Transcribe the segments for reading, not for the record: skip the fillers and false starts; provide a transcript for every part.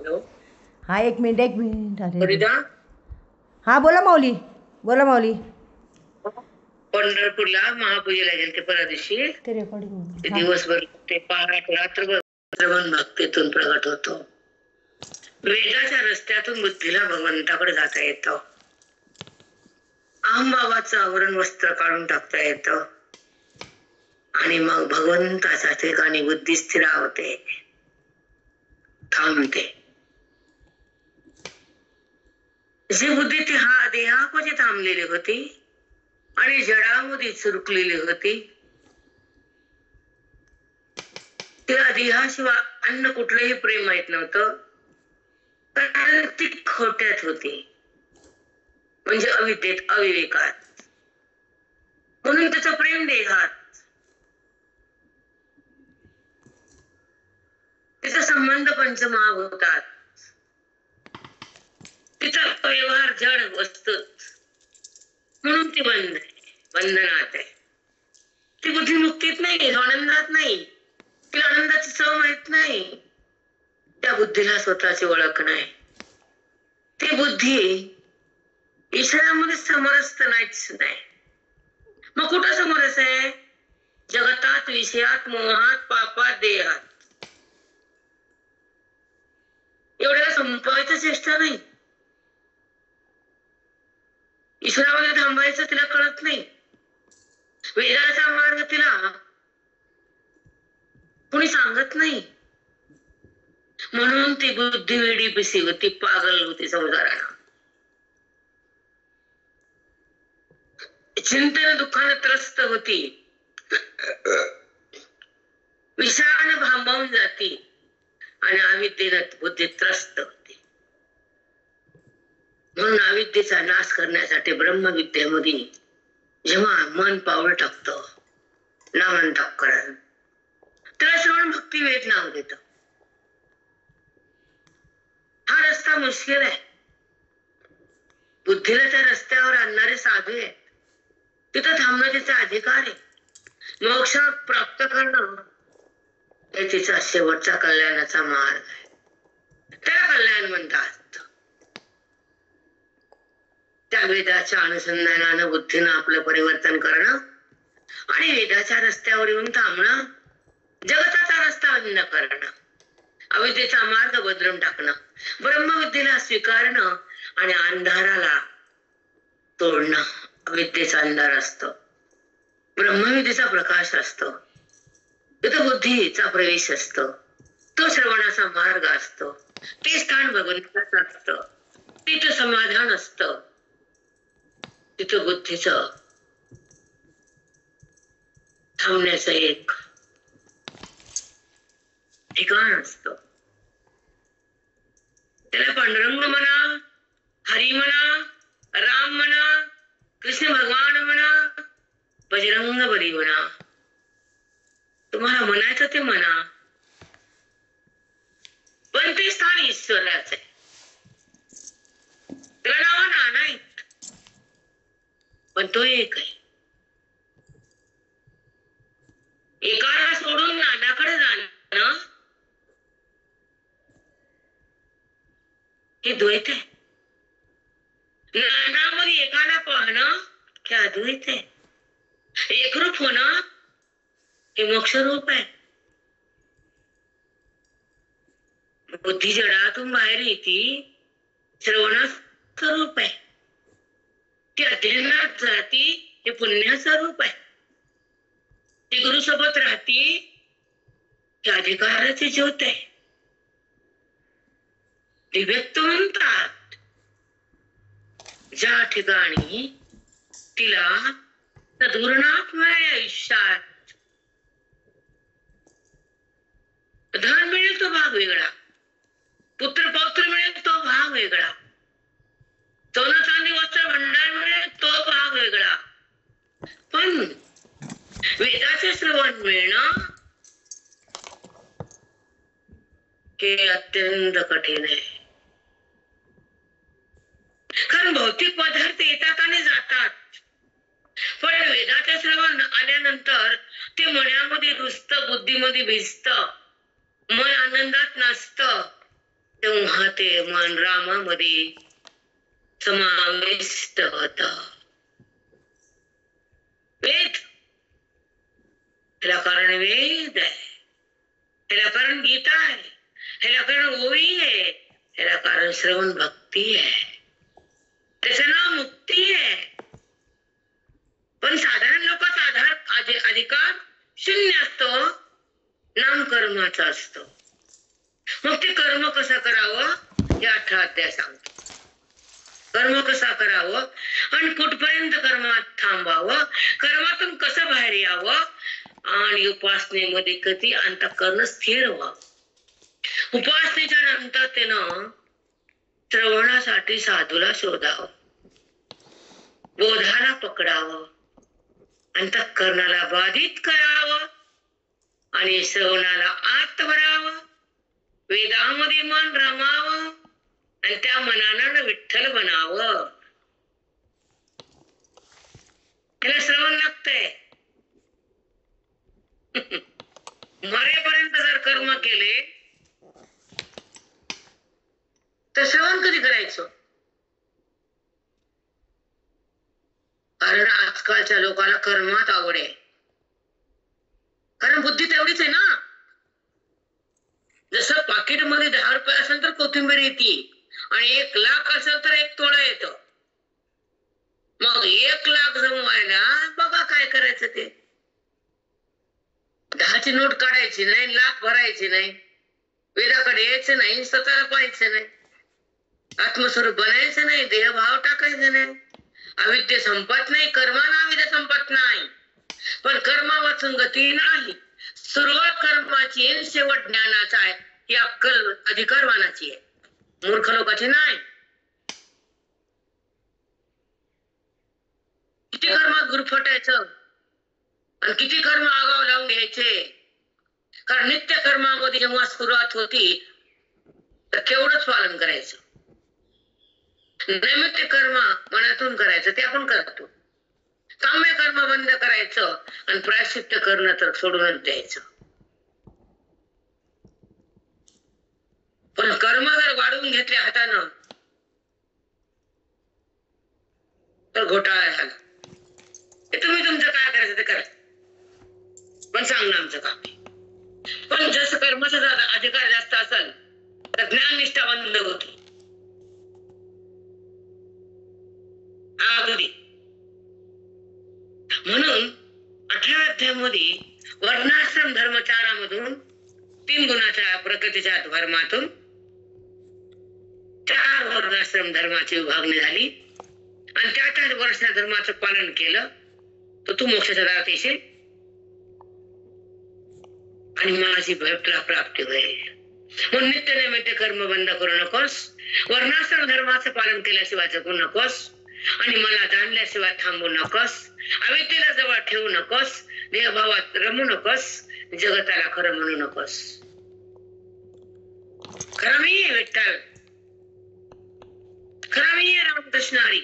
Hello. हा, एक minute अरे फरीदा. हा, बोला माऊली, बोला माऊली. पंढरपूरला महापूजेला गेले ते परवा दिवशी. ते रेकॉर्डिंग ते दिवसभर ते पहाट रात्रभर भक्तीतून प्रगट होतो. वेदाच्या रस्त्यातून बुद्धीला भगवंताकडे जाता येतं. अहमबाबाचं आवरण वस्त्र काढून टाकता येतं आणि मग भगवंताच्या ठिकाणी बुद्धी स्थिरावते, थांबते. जी बुद्धी ती हा देहामध्ये थांबलेली होती आणि जडामध्ये चुरकलेली होती, तिला देहाशिवाय अन्न कुठलंही प्रेम माहित नव्हतं, कारण ती खोट्यात होती, म्हणजे अविद्येत, अविवेकात. म्हणून त्याचं प्रेम देहात, तिचा संबंध पंचमहाभूतात, तिचा व्यवहार जड वस्तूत, म्हणून ती बंधनात आहे. ती बुद्धी मुक्तीत नाही, आनंदात नाही. तिला आनंदाची चव माहित नाही. त्या बुद्धीला स्वतःची ओळख नाही. ती बुद्धी ईश्वरामध्ये समरस नाहीच नाही. मग कुठं समरस आहे? जगतात, विषयात, मोहात, पापात, देहात. एवढ्याला संपवायचं चेष्टा नाही. ईश्वरामध्ये थांबायचं तिला कळत नाही. वेदाचा मार्ग तिला कोणी सांगत नाही. म्हणून ती बुद्धी वेडी पिसी होती, पागल होती संसाराला. चिंतन दुःखाने त्रस्त होती, विषाने भांबावून जाती आणि अविद्येने बुद्धी त्रस्त होती. म्हणून अविद्येचा नाश करण्यासाठी ब्रह्मविद्येमध्ये जेव्हा मन पाऊल टाकतं, नामांतकरण, त्याला श्रवण भक्ती वेद नाव देतं. हा रस्ता मुश्किल आहे. बुद्धीला त्या रस्त्यावर आणणारे साधू आहेत. तिथं थांबणं तिचा अधिकार आहे. मोक्ष प्राप्त करणं हे तिचा शेवटचा कल्याणाचा मार्ग आहे. त्याला कल्याण म्हणतात. त्या वेदाच्या अनुसंधानानं बुद्धीनं आपलं परिवर्तन करणं आणि वेदाच्या रस्त्यावर येऊन थांबणं, जगताचा रस्ता बंद करणं, अविद्येचा मार्ग बदलून टाकणं, ब्रह्मविद्येला स्वीकारणं आणि अंधाराला तोडणं. अविद्येचा अंधार असतो, ब्रह्मविद्येचा प्रकाश असतो. तिथं बुद्धीचा प्रवेश असतो, तो श्रवणाचा मार्ग असतो. ते स्थान भगवंताचं असतं. तिथं समाधान असतं. तिथं बुद्धीचं थांबण्याचं एक ठिकाण असतं. त्याला पांडुरंग म्हणा, हरी म्हणा, राम म्हणा, कृष्ण भगवान म्हणा, बजरंग बली म्हणा, तुम्हाला म्हणायचं ते म्हणा, पण ते स्थान ईश्वराचं आहे. त्याला नाव नाना आहेत, पण तो एक आहे. एकाला सोडून नानाकडे जाणं हे द्वैत आहे. नानामध्ये एकाला पाहणं हे अद्वैत आहे. एकरूप होणं हे मोक्षरूप आहे. बुद्धी जडातून बाहेर येते, श्रवणाचं रूप आहे. ती अध्ययनात जाती, हे पुण्याचं रूप आहे. ती गुरुसोबत राहती, हे अधिकाराची ज्योत आहे. ती व्यक्त म्हणतात ज्या ठिकाणी तिला धोरणात मिळेल आयुष्यात, धन मिळेल तो भाग वेगळा, पुत्र पौत्र मिळेल तो भाग वेगळा, सोनं चांदी वस्त्र भंडार मिळेल तो भाग वेगळा. पण वेदाचे श्रवण मिळणं हे अत्यंत कठीण आहे. कारण भौतिक पदार्थ येतात आणि जातात, पण वेदाचे श्रवण आल्यानंतर ते मनामध्ये रुजतं, बुद्धीमध्ये भिजतं, मन आनंदात नसतं. तेव्हा ते मन रामामध्ये समाविष्ट होत. वेद, ह्याला कारण वेद आहे, ह्याला कारण गीता आहे, ह्याला कारण ओवी आहे, ह्याला कारण श्रवण भक्ती आहे, त्याचं नाव मुक्ती आहे. पण साधारण लोकांचा अधिकार शून्य असतो, नामकर्माचा असतो. मग ते कर्म कसं करावं हे 18 अध्याय सांगतो. कर्म कसा करावं आणि कुठपर्यंत कर्मात थांबावं, कर्मातून कसं बाहेर यावं आणि उपासनेमध्ये कधी अंतःकरण स्थिर व्हावं. उपासनेच्या नंतर त्यानं श्रवणासाठी साधूला शोधावं, बोधाला पकडावं, अंतःकरणाला बाधित करावं आणि श्रवणाला आत भरावं, वेदामध्ये मन रमावं आणि त्या मनानं विठ्ठल बनावं. त्याला श्रवण लागतंय. मरेपर्यंत जर कर्म केले तर श्रवण कधी करायचं? कारण आजकालच्या लोकांना कर्मात आवड आहे, कारण बुद्धी तेवढीच आहे ना. जसं पाकिटमध्ये 10 रुपये असेल तर कोथिंबीर येते आणि 1 लाख असेल तर 1 तोळा येतो. मग 1 लाख जमवायला बघा काय करायचं ते. 10ची नोट काढायची नाही, लाख भरायची नाही, वेदाकडे यायचं नाही, स्वतःला पाहायचं नाही, आत्मस्वरूप बनायचं नाही, देहभाव टाकायचं नाही. अविद्या संपत नाही, कर्माला अविद्या संपत नाही, पण कर्मावर संगती नाही. सुरुवात कर्माची आणि शेवट ज्ञानाचा आहे. ही अक्कल अधिकारवानाची आहे, मूर्ख लोकांची नाही. किती कर्मात गुरफटायचं आणि किती कर्म आगाव लावून घ्यायचे. कारण नित्य कर्मामध्ये जेव्हा सुरुवात होती तर केवढंच पालन करायचं. नैमित्य कर्म मनातून करायचं, ते आपण करतो. काम्य कर्म बंद करायचं आणि प्रायश्चित्त करणं तर सोडूनच द्यायचं. पण कर्म जर वाढवून घेतले हातानं तर घोटाळा झाला. तुम्ही तुमचं काय करायचं ते करा, पण सांगणं आमचं काम आहे. पण जसं कर्माचा अधिकार जास्त असेल तर ज्ञान निष्ठा बंद होती. अगदी म्हणून 18 अध्यायामध्ये वर्णाश्रम धर्मचारामधून 3 गुणाच्या प्रकृतीच्या धर्मातून 4 वर्णाश्रम धर्माची विभागणी झाली आणि त्या वर्षा धर्माचं पालन केलं तर तू मोक्षाच्या दारात येशील आणि माझी तुला प्राप्ती होईल. म्हणून नित्य नैमित्य कर्म बंद करू नकोस, वर्णाश्रम धर्माचं पालन केल्याशिवाय जगू नकोस आणि मला जाणल्याशिवाय थांबू नकोस, अविद्येला जवळ ठेवू नकोस, देहभावात रमू नकोस, जगताला खरं म्हणू नकोस. खरं मी आहे विठ्ठल, खरं मी आहे रामकृष्ण हरी.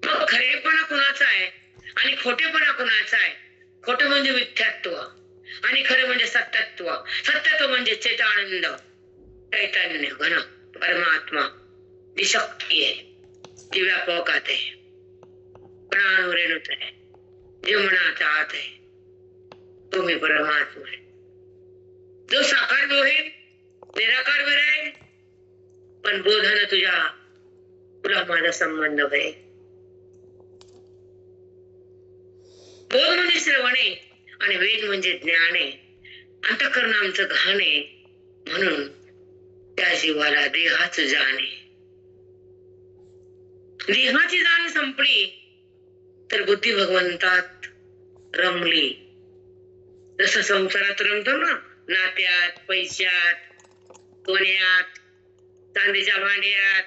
मग खरेपणा कुणाचा आहे आणि खोटेपणा कुणाचा आहे? खोटे म्हणजे मिथ्यात्व आणि खरे म्हणजे सत्यत्व. सत्यत्व म्हणजे चैतानंद, चैतन्य घन परमात्मा, ती शक्ती आहे, ती व्यापकात आहे, प्राणुरेणुत आहे, जीवनाचा आत आहे. तुम्ही परमात्मा आहे, जो साकार भी होईल, निराकार भी राहील, पण बोधन तुला माझा संबंध होईल. बोध म्हणजे श्रवणे आणि वेद म्हणजे ज्ञाने, अंतःकरण आमचं घाणे, म्हणून त्या जीवाला देहाच जाणे. देहाची जाण संपली तर बुद्धी भगवंतात रमली. जसं संसारात रमतो ना, नात्यात, पैशात, सोन्यात, चांदीच्या भांड्यात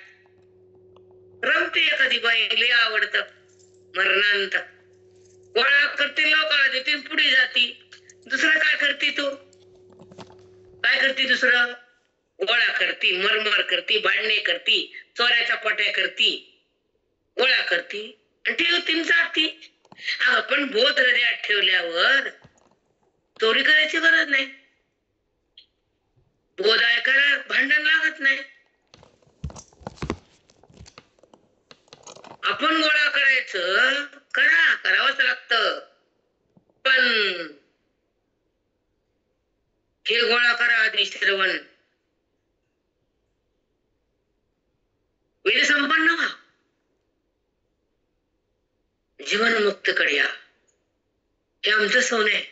रमते. एखादी बाई लई आवडतं, मरणांत गोळा करते, लोकांना देते, पुढे जाती. दुसरं काय करते तू? काय करते दुसरं? गोळा करती, मरमर करती, भांडणे करती, चोऱ्याच्या पट्या करती, गोळा करती आणि ठेवती जाती. आपण बोध हृदयात ठेवल्यावर चोरी करायची गरज नाही. बोध ऐकायला भांडण लागत नाही. आपण गोळा करायचं, करावंच लागतं. पण हे गोळा करा आधी श्रवण. वेद संपन्न व्हा, जीवन मुक्त कडे या. हे आमचं सोन आहे.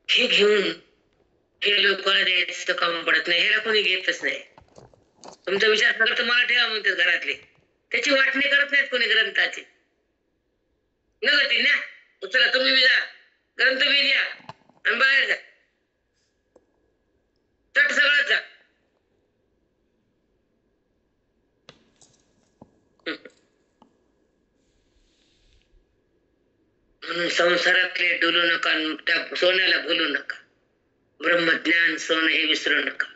हे घेऊन हे लोकांना द्यायचं काम पडत नाही. ह्याला कोणी घेतच नाही. तुमचा विचार फक्त मला ठेवा म्हणतात घरातले. त्याची वाटणी करत नाहीत कोणी ग्रंथाची. न गती ना, चला तुम्ही बी जा, ग्रंथ बी द्या आणि बाहेर जा, चट सगळं जा. म्हणून संसारातले डोलू नका, त्या सोन्याला भुलू नका. ब्रह्मज्ञान सोनं हे विसरू नका.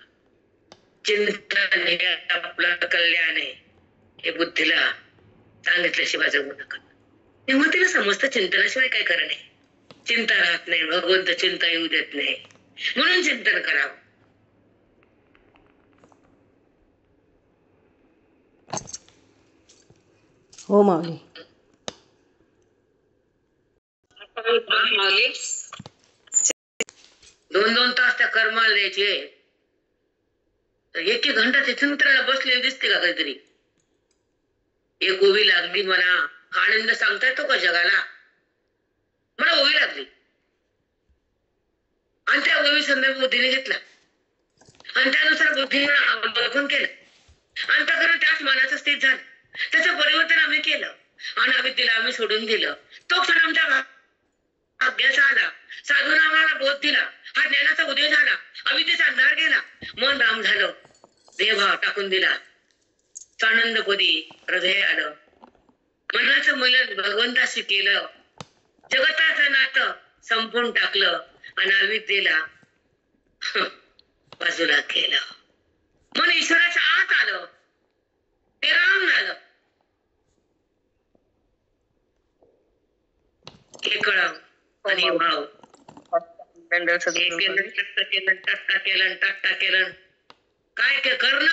चिंतन हे आपलं कल्याण आहे, हे बुद्धीला सांगितल्याशिवाय जगू नका. तेव्हा तिला समजतं चिंतनाशिवाय काय खरं नाही. चिंता राहत नाही, भगवंत चिंता येऊ देत नाही. म्हणून चिंतन करावं. हो माऊली. दोन 2 तास त्या कर्माला द्यायचे. एक घंटा ते चिंतनाला बसलेले दिसते का काहीतरी? एक ओवी लागली मला, आनंद सांगता येतो का जगाला? मला ओवी लागली आणि त्या ओवी संदर्भ बुद्धीने घेतला आणि त्यानुसार बुद्धीने अवलोकन केलं आणि त्याच मनाचं स्थित झालं. त्याचं परिवर्तन आम्ही केलं आणि अविद्येला आम्ही सोडून दिलं. तो क्षण आमच्या अभ्यास आला, साधून आम्हाला बोध दिला, हा ज्ञानाचा उदय झाला, अविद्येचा अंधार गेला, मन राम झालं, देहभाव टाकून दिला, आनंद पदी हृदय आलं, मनाचं मिलन भगवंताशी केलं, जगताचं नातं संपून टाकलं आणि अविद्येला बाजूला केलं. मन ईश्वराच्या आत आलं, ते राम झालं. हे कळव आणि भाव केलं काय कर न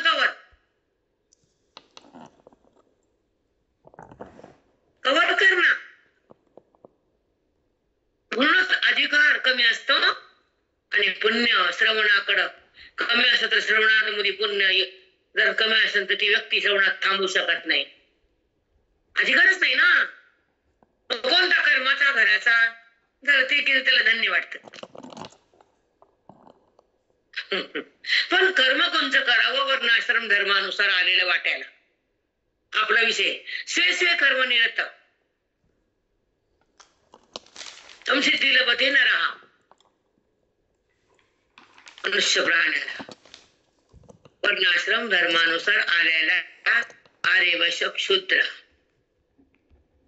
कवर कर ना. म्हणूनच अधिकार कमी असतो आणि पुण्य श्रवणाकडं कमी असत. तर श्रवणामध्ये पुण्य जर कमी असेल तर ती व्यक्ती श्रवणात थांबू शकत नाही. अधिकारच नाही ना. कोणता कर्माचा घराचा जर ते केलं त्याला धन्य वाटत. पण कर्म कोणचं करावं वर्णाश्रम धर्मानुसार आलेलं वाटायला आपला विषय. स्वे कर्म निरत संसिद्धीला बधे न राहा. मनुष्य प्राण्याला वर्णाश्रम धर्मानुसार आलेला आर्यवशक शूद्र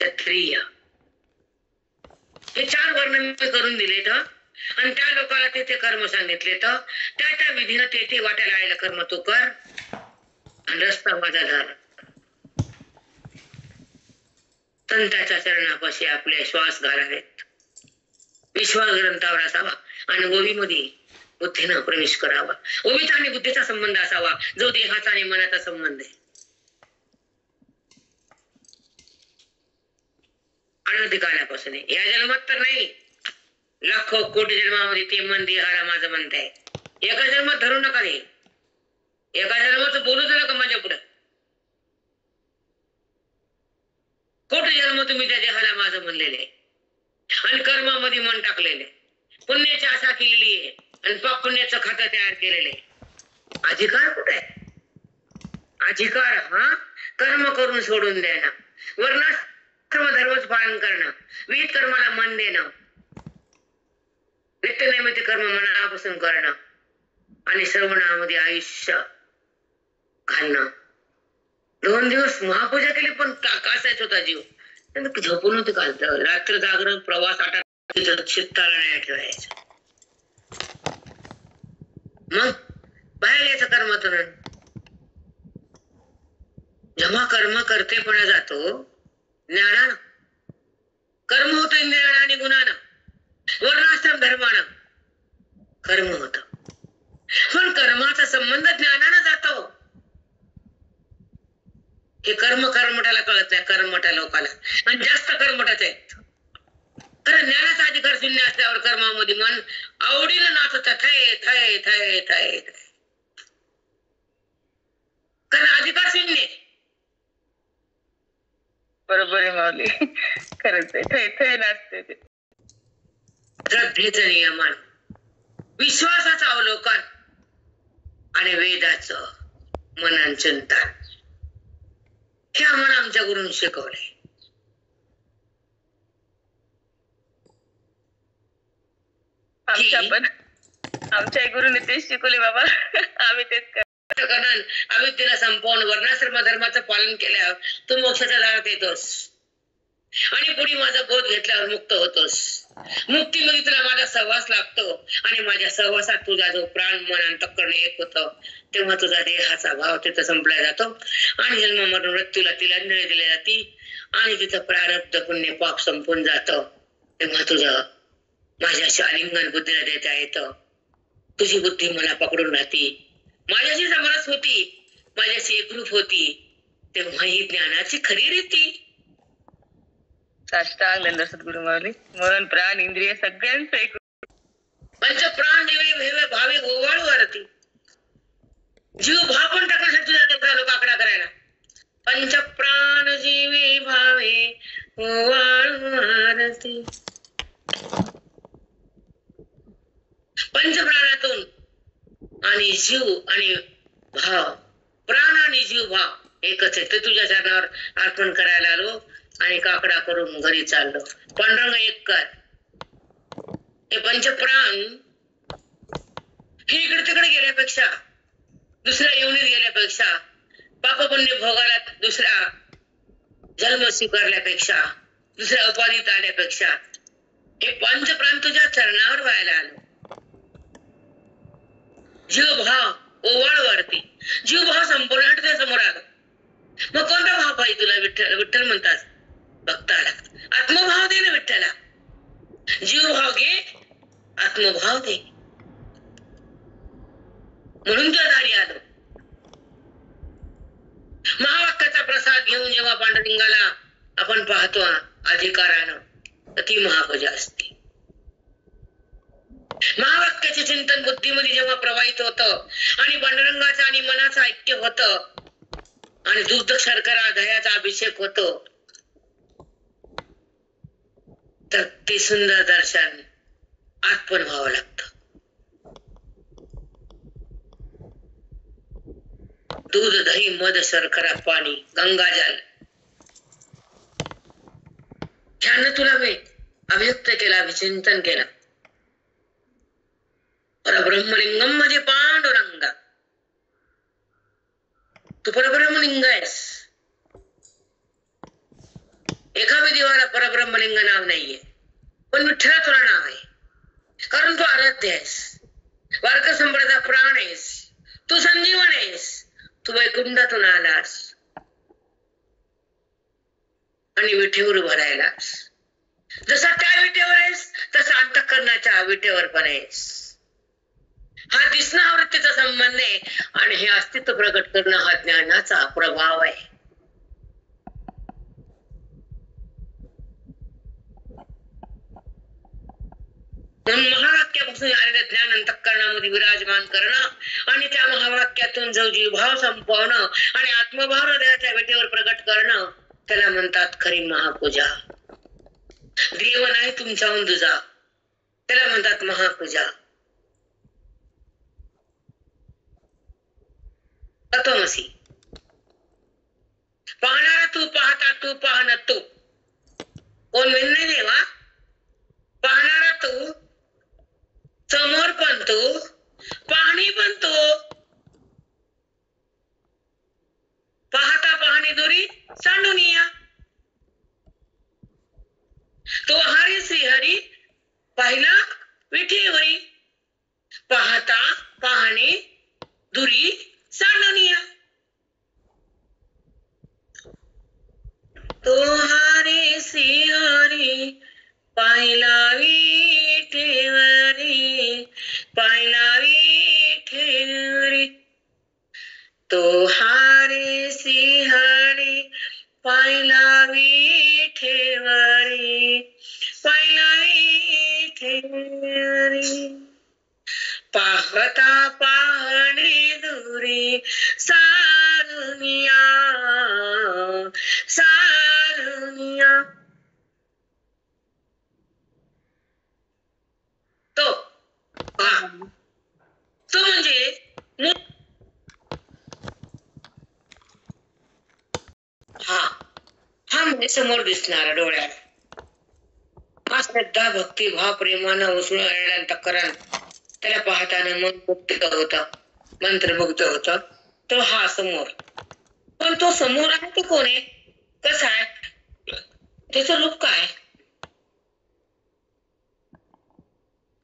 क्षत्रिय हे 4 वर्ण मी करून दिले तर आणि त्या लोकांना ते कर्म सांगितले तर त्या विधीनं ते वाटायला आलेलं कर्म तू कर आणि रस्ता माझा झाला. संतांच्या चरणापाशी आपले श्वास घालावेत. विश्वास ग्रंथावर असावा आणि ओवीमध्ये बुद्धीनं प्रवेश करावा. ओवीचा आणि बुद्धीचा संबंध असावा जो देहाचा आणि मनाचा संबंध आहे. अनधिक कालापासून या जन्मात तर नाही, लाखो कोटी जन्मामध्ये ते मन देहाला माझं म्हणत आहे. एका जन्मात धरू नका रे. एका जन्माचं बोलूच नका माझ्या पुढे. कोटी जन्म तुम्ही त्या देहाला माझं म्हणलेले आणि कर्मामध्ये मन टाकलेले, पुण्याची आशा केलेली आहे आणि पाप पुण्याचं खातं तयार केलेलं आहे. अधिकार कुठे आहे? अधिकार हा कर्म करून सोडून देणं, वर्णाश्रम धर्मच पालन करणं, विहित कर्माला मन देणं, नित्य नैमित्तिक कर्म मनापासून करणं आणि श्रवणामध्ये आयुष्य घालणं. 2 दिवस महापूजा केली पण कासायच होता जीव. झोपून होते कालत रात्र जागरण प्रवास चित्ताला नाही ठेवायचं. मग बाहेर यायचं कर्मातून. जेव्हा कर्म करतेपणा जातो ज्ञानानं, कर्म होतं ज्ञान आणि गुणानं. धर्मानं कर्म होत, पण कर्माचा संबंध ज्ञानानं जातो. हे कर्मठाला कळत नाही, कर्मठा लोकाला, आणि जास्त कर्मठाचे आहेत. कारण ज्ञानाचा अधिकार शून्य असल्यावर कर्मामध्ये मन आवडीनं नाचत थय थय थय थय. कारण अधिकार शून्य. बरोबर आहे माऊली, खरंच आहे. थय थय नाचते ते. श्रद्धेचं नियमन, विश्वासाचं अवलोकन आणि वेदाचं मनन चिंतन हे आम्हाला आमच्या गुरूंनी शिकवले. आमच्या गुरुने तेच शिकवले बाबा. आम्ही तेच करतो. अविद्येला संपवून वर्णाश्रम धर्माचं पालन केल्यावर तू मोक्षाच्या दारात येतोस आणि पुढे माझा बोध घेतल्यावर मुक्त होतोस. मुक्तीमध्ये तुला माझा सहवास लागतो आणि माझ्या सहवासात तुझा जो प्राण मन अंतःकरण एक होतं, तेव्हा तुझा देहाचा भाव तिथं संपला जातो आणि जन्म मरण मृत्यूला तिलांजली दिली जाते आणि तिथं प्रारब्ध पुण्य पाप संपून जातं. तेव्हा तुझं माझ्याशी आलिंगन बुद्धीला देता येतं. तुझी बुद्धी मला पकडून राहती, माझ्याशी समरस होती, माझ्याशी एकरूप होती. तेव्हा ही ज्ञानाची खरी रीती. साष्टांग सद्गुरु माऊली. मन प्राण इंद्रिय सगळ्यांचं एक. पंच प्राण दिवे भेवे भावे ओवाळू आरती. जीव भाव पण टाकण्यासाठी तुझ्या देवता लोक आकडा करायला. पंच प्राण जीवे भावे ओवाळू आरती. पंचप्राणातून आणि जीव आणि भाव, प्राण आणि जीव भाव एकच आहे. ते तुझ्या चरणावर अर्पण करायला आलो आणि काकडा करून घरी चाललो. पांडुरंग एक कर. हे पंचप्राण हे इकडे तिकडे गेल्यापेक्षा, दुसऱ्या येवणीत गेल्यापेक्षा, पाप पुण्य भोगाला दुसरा जन्म स्वीकारल्यापेक्षा, दुसऱ्या उपाधीत आल्यापेक्षा हे पंचप्राण तुझ्या चरणावर व्हायला आलो. जीवभाव ओवाळवरती. जीवभाव संपूर्ण त्या समोर आला. मग कोणता भाव पाहिजे तुला? विठ्ठल विठ्ठल म्हणतात भक्ताला. आत्मभाव दे ना विठ्ठला. जीवभाव घे, आत्मभाव दे. म्हणून तुझ्या दारी आलो. महावाक्याचा प्रसाद घेऊन जेव्हा पांडुरंगाला आपण पाहतो अधिकारानं, तर ती महापूजा असते. महावाक्याचे चिंतन बुद्धीमध्ये जेव्हा प्रवाहित होतं आणि पांडुरंगाचं आणि मनाचं ऐक्य होतं आणि दुग्ध शर्करा दह्याचा अभिषेक होतो, तर ते सुंदर दर्शन आत्मन व्हावं लागतं. दूध दही मध शर्करा पाणी गंगाजल ह्यानं तुला मी अभिव्यक्त केला, विचिंतन केलं. परब्रह्मलिंगम म्हणजे पांडुरंग. तू परब्रह्मलिंग आहेस. एका देवाला परब्रह्मलिंग नाव नाहीये, पण विठ्ठला तुला नाव आहे. कारण तू आराध्य आहेस, वारक संप्रदाय प्राण आहेस, तू संजीवन आहेस, तू वैकुंठातून आलास आणि विठेवर उभा राहिलास. जसा त्या विटेवर आहेस तसा अंतःकरणाच्या विटेवर पण आहेस. हा दिसणं वृत्तीचा संबंध आहे आणि हे अस्तित्व प्रकट करणं हा ज्ञानाचा प्रभाव आहे. म्हणून महावाक्यापासून आलेलं ज्ञान अंतःकरणामध्ये विराजमान करणं आणि त्या महावाक्यातून जो जीवभाव संपवणं आणि आत्मभाव हृदयाच्या विटेवर प्रकट करणं, त्याला म्हणतात खरी महापूजा. देव नाही तुमच्याहून दुजा, त्याला म्हणतात महापूजा. तत्वमसी. पाहणारा तू, पाहता तू, पाहणं तू. कोण नाही देवा. पाहणारा तू, समोर पण तू, पाहणी पण तू. पाहता पाहणी दुरी सांडून या. तो हरी श्रीहरी पाहिला विठेवरी. पाहता पाहणी दुरी सांडून या. तो हरी श्रीहरी पाहिला विठेवरी. पाहिला विठेवरी तो हारे सिंहणी पाहिला विठेवरी पाहिला विठेवरी पाहता पाहणे दुरी सारुनिया सारुनिया तो हा तो म्हणजे हा हा म्हणजे समोर दिसणारा डोळ्यात हा श्रद्धा भक्ती भाव प्रेमानं उसळून टक्करण त्याला पाहताना मन मुक्त होता मंत्रमुग्ध होता तो हा समोर पण तो समोर आहे तो कोण आहे कसा आहे त्याचं रूप काय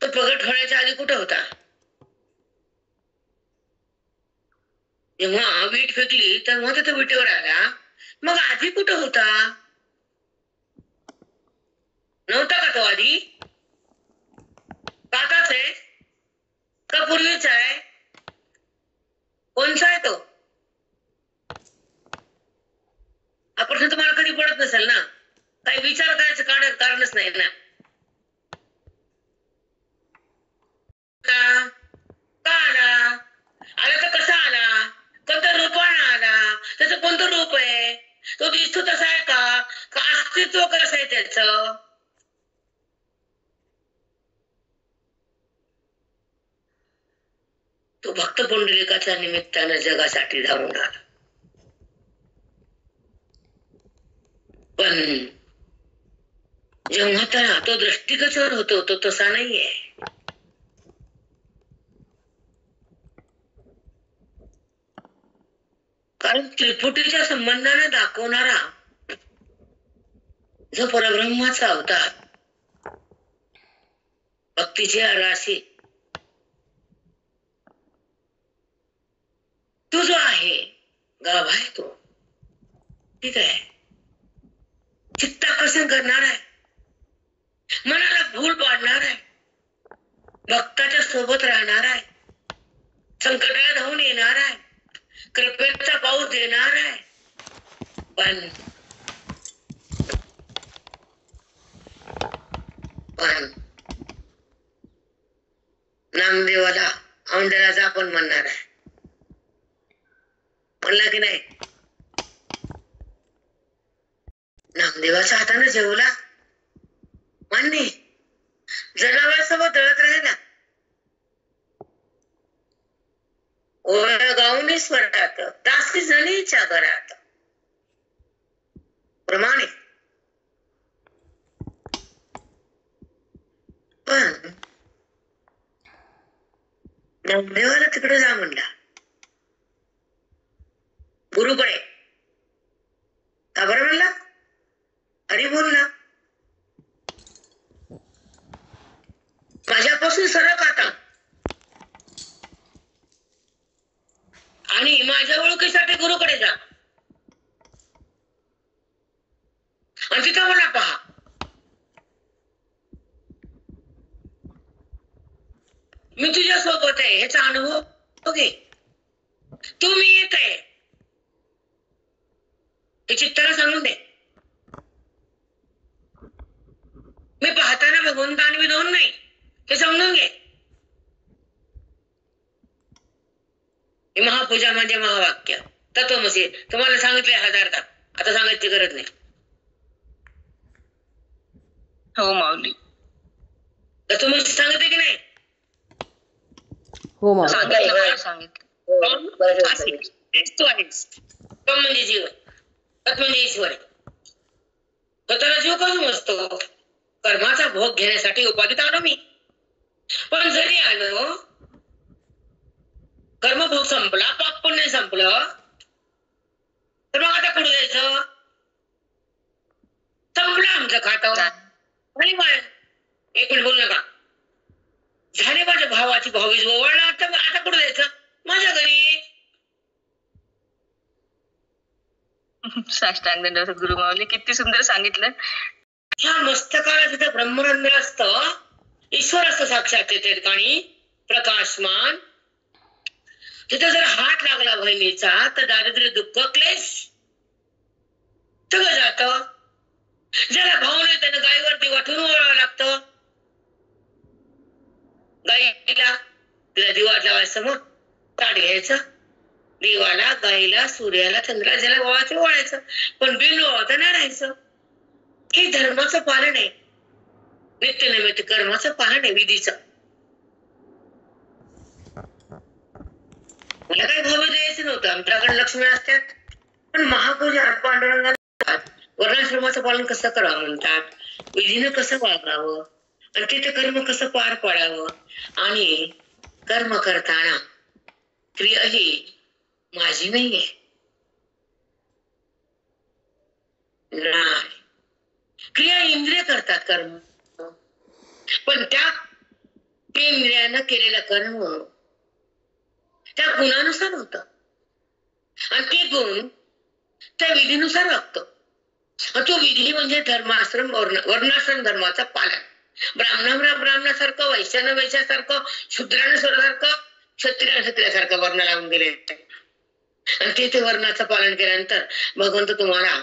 तो प्रगट होण्याच्या आधी कुठे होता जेव्हा वीट फेकली तेव्हा तो विटेवर आला मग आधी कुठे होता नव्हता का तो आधी काकाच आहे का पूर्वीचा आहे कोणचा आहे तो हा प्रश्न तुम्हाला कधी पडत नसेल ना काही विचार करायचं कारणच नाही ना का आला आला तर कसा आला कोणत्या रूपाने आला त्याचं कोणतं रूप आहे तो दिसतो तसा आहे का अस्तित्व कसं आहे त्याचं तो भक्त पुंडलिकाच्या निमित्तानं जगासाठी धावून आला पण जेव्हा त्याला तो दृष्टिगोचर होतो तो तसा नाहीये कारण त्रिपुटीच्या संबंधाने दाखवणारा जो परब्रह्माचा अवतार भक्तीची राशी तो जो आहे गाभा आहे तो ठीक आहे चित्ताकर्षण करणार आहे मनाला भूल पाडणार आहे भक्ताच्या सोबत राहणार आहे संकटाला धावून येणार आहे कृपेचा पाऊस देणार आहे पण नामदेवाला औंढ्याला जा पण म्हणणार आहे म्हणला की नाही नामदेवाच्या हाताने जेवला मान्य जनावरांसोबत दळत राहिला गाऊनी स्वरात दासी जणीच्या घरात प्रमाणे पण नामदेवाला तिकडे जा म्हणला गुरुकडे का बरं म्हणला हरी बोलला माझ्यापासून सरक आता आणि माझ्या ओळखीसाठी गुरुकडे जा आणि तिथं मला पहा मी तुझ्या सोबत आहे ह्याचा अनुभव घे तू मी येत आहे हे चित्ताला सांगून दे मी पाहताना भगवंत आणि मी दोन नाही हे समजून घे हे महापूजा म्हणजे महावाक्य तत्वमसी तुम्हाला सांगितले हजारदा आता सांगायची गरज नाही हो माऊली तत्वमसी सांगते की नाही हो माऊली सांगितलं तू आहेस तम म्हणजे जीव तत् म्हणजे ईश्वर स्वतःला जीव का समजतो कर्माचा भोग घेण्यासाठी उपाधीत आलो मी पण जरी आलो कर्मभोग संपला पाप पुण्य संपलं तर मग आता कुठे जायचं संपलं आमचं खातं आणि एक मिनिट बोल नका झाले माझ्या भावाची भावीज ओवळला आता कुठे जायचं माझ्या घरी साष्टांग दंडवत गुरु माऊली किती सुंदर सांगितलं ह्या मस्तकाला तिथं ब्रह्मरंध्र असतं ईश्वर असतं साक्षात त्या ठिकाणी प्रकाशमान. तिथं जर हात लागला बहिणीचा तर दारिद्र्य दुःख क्लेश सगळं जात. ज्याला भाव नाही त्यानं गायीवरती वाटून ओळावं लागतं. गाईला तिला दिवा लावायचं, मग ताट घ्यायचं, दिवाला, गाईला, सूर्याला, चंद्राला, ज्याला ओवायचं ओळायचं, पण बिन ओवाळता नाही राहायचं. हे धर्माचं पालन आहे, नित्यनैमित्त कर्माचं पालन आहे, विधीचं. मला काही भाव द्यायचं नव्हतं, आमच्याकडे लक्ष्मी असतात. पण महापूजा पांडुरंगाने वर्णाश्रमाचं पालन कसं करावं म्हणतात, विधीनं कसं वागावं आणि तिथे कर्म कसं पार पाडावं. आणि कर्म करताना क्रिया ही माझी नाहीये, नाही, क्रिया इंद्रिय करतात कर्म. पण त्या इंद्रियानं केलेलं कर्म त्या गुणानुसार होत आणि ते गुण त्या विधीनुसार वागतो. तो विधी म्हणजे धर्माश्रम वर्णाश्रम धर्माचं पालन. ब्राह्मणासारखं, वैश्यानं वैश्यासारखं, शूद्रासारखं, क्षत्रियासारखं वर्ण लावून गेले. आणि ते वर्णाचं पालन केल्यानंतर भगवंत तुम्हाला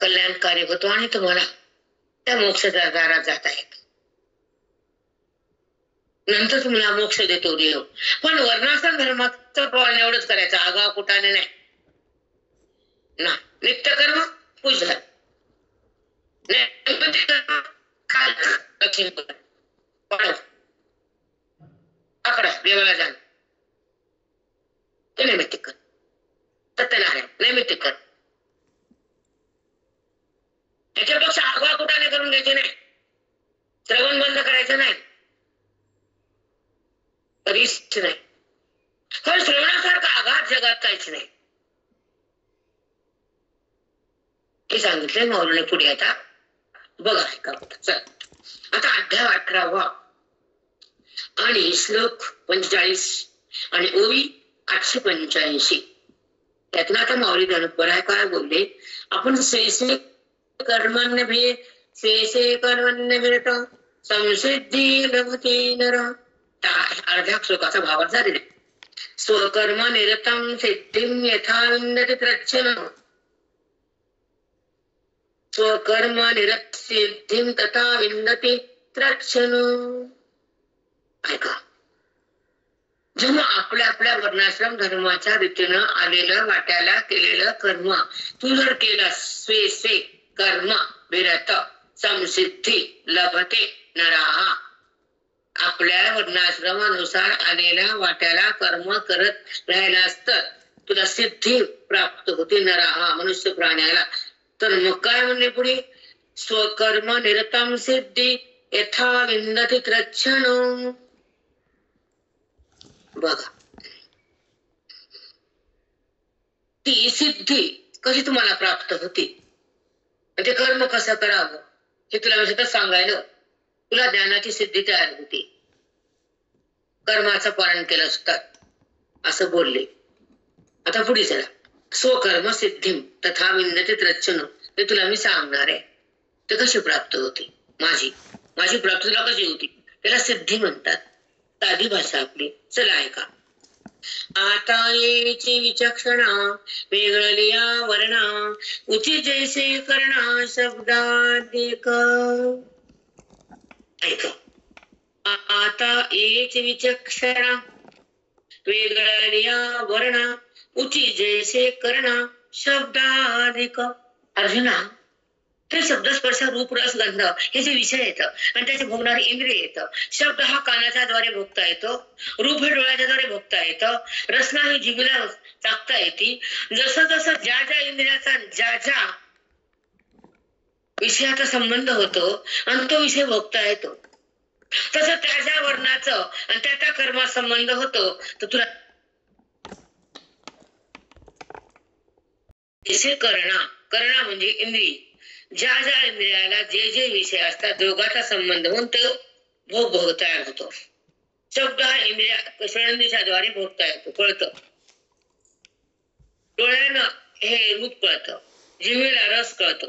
कल्याणकारी होतो आणि तुम्हाला त्या मोक्षाच्या दारात जाता येतो. नंतर तुम्हाला मोक्ष देतो देव. पण वर्णाश्रम धर्माचं पालन एवढंच करायचं, आगाव कुठाने नाही ना. नित्यकर्म पूजा, आकडा देवाला जाण, ते नैमित्तिक कर. सत्यनारायण नैमित्तिक कर. त्याच्यापेक्षा आगाव कुठाने करून घ्यायचे नाही, श्रवण बंद करायचं नाही, कधीच नाही. कारण श्रवणासारखा आघात जगात काहीच नाही. हे सांगितलंय माऊलीने पुढे. आता बघा ऐका. आता अध्याय 18 आणि श्लोक 45 आणि ओवी 885. त्यातून आता माऊली बराय काय बोलले. आपण शेषे कर्मण्य भेट संसिद्धी लभते नर. अर्ध्या श्लोकाचा भावार्थ झालेला. स्वकर्म निरतम सिद्धिं यथा विन्दति त्रच्छन. स्वकर्म निरत सिद्धिं तथा विन्दति त्रच्छन. ऐका, जेव्हा आपल्या आपल्या वर्णाश्रम धर्माच्या रीतीनं आलेलं वाट्याला केलेलं कर्म तू जर केलं स्वे स्वे कर्म विरत संसिद्धी लभते नराहा. आपल्या वर्णाश्रमानुसार आलेल्या वाट्याला कर्म करत राहिलास तर तुला सिद्धी प्राप्त होते नराहा, मनुष्य प्राण्याला. तर मग काय म्हणणे पुढे. स्वकर्म निरतम सिद्धी यथा विन्दति त्रच्छन. बघा, ती सिद्धी कशी तुम्हाला प्राप्त होती, ते कर्म कसं करावं हे तुला मी सांगायला. तुला ज्ञानाची सिद्धी तयार होती कर्माचं पालन केलं तर, असं बोलले. आता पुढे चला. स्वकर्म सिद्धी तथा विन्दति त्रच्छन. ते तुला मी सांगणार आहे. ते कशी प्राप्त होती, माझी प्राप्ती तुला कशी होती, त्याला सिद्धी म्हणतात. साधी भाषा आपली. चला ऐका. आता येची विचक्षणा वेगळलिया वर्णा उची जैसे करणा शब्दाधिक. ऐका. आता येची विचक्षणा वेगळलिया वर्णा उची जैसे करणा शब्दाधिक. अर्जुना, ते शब्द स्पर्श रूप रस गंध हे जे विषय येतं आणि त्याचे भोगणारे इंद्रिय येतं. शब्द हा कानाच्या द्वारे भोगता येतो, रूप हे डोळ्याच्या द्वारे भोगता येतं, रसना ही जिभेला चाखता येते. जसं जसं ज्या ज्या इंद्रियाचा ज्या ज्या विषयाचा संबंध होतो आणि तो विषय भोगता येतो, तसं त्या ज्या वर्णाचं आणि त्या त्या कर्मात संबंध होतो. तर तुला करणा म्हणजे इंद्रिय. ज्या ज्या इंद्रियाला जे जे विषय असतात दोघांचा संबंध होऊन तो भोग तयार होतो. शब्द हा इंद्रिया श्रवणेंद्रियाद्वारे भोगता येतो, कळतं. डोळ्यानं हे रूप कळतं, जिभेला रस कळतो.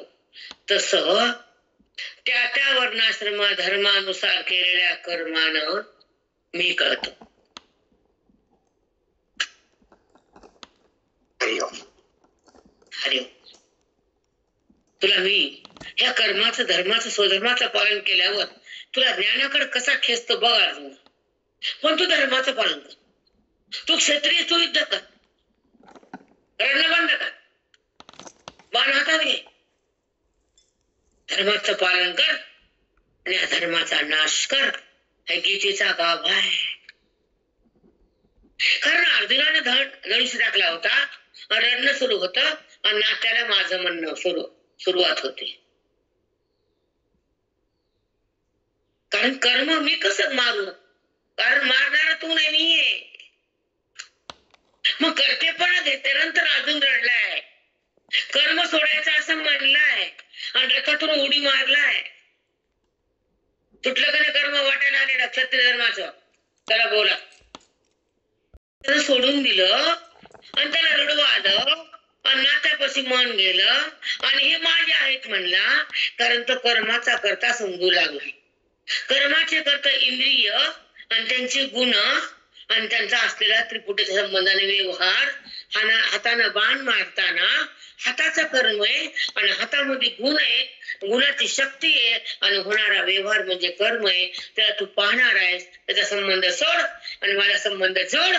तसं त्या त्या वर्णाश्रमा धर्मानुसार केलेल्या कर्मानं मी कळतो. हरिओम. तुला मी या कर्माचं धर्माचं स्वधर्माचं पालन केल्यावर तुला ज्ञानाकडे कसा खेचतो बघ अर्जुन. पण तू धर्माचं पालन कर. तू क्षत्रिय तू युद्ध कर. रडणं बंद कर. बाण हातात घे. धर्माचं पालन कर आणि या धर्माचा नाश कर. हे गीतेचा गाभा आहे. कारण अर्जुनाने धनुष्य टाकला होता, रडणं सुरू होतं आणि नात्याला माझं म्हणणं सुरुवात होते. कारण कर्म मी कसं मारू, कारण मारणारा तू नाही मी आहे. मग करतेपणा घेतल्यानंतर अजून रडलाय. कर्म सोडायचं असं म्हणलाय आणि रथातून उडी मारलाय. तुटलं का नाही कर्म वाटायला आले क्षत्रिय धर्माचं. त्याला बोला. त्याला सोडून दिलं आणि त्याला रडू आलं आणि नात्यापाशी मन गेलं आणि हे माझे आहेत म्हणला. कारण तो कर्माचा करता समजू लागला. कर्माचे करता इंद्रिय आणि त्यांचे गुण आणि त्यांचा असलेला त्रिपुटीच्या संबंधाने व्यवहार. हातानं बाण मारताना हाताचा कर्म आहे आणि हातामध्ये गुण आहेत, गुणाची शक्ती आहे आणि होणारा व्यवहार म्हणजे कर्म आहे. त्याला तू पाहणार आहेस. त्याचा संबंध सोड आणि माझा संबंध जोड.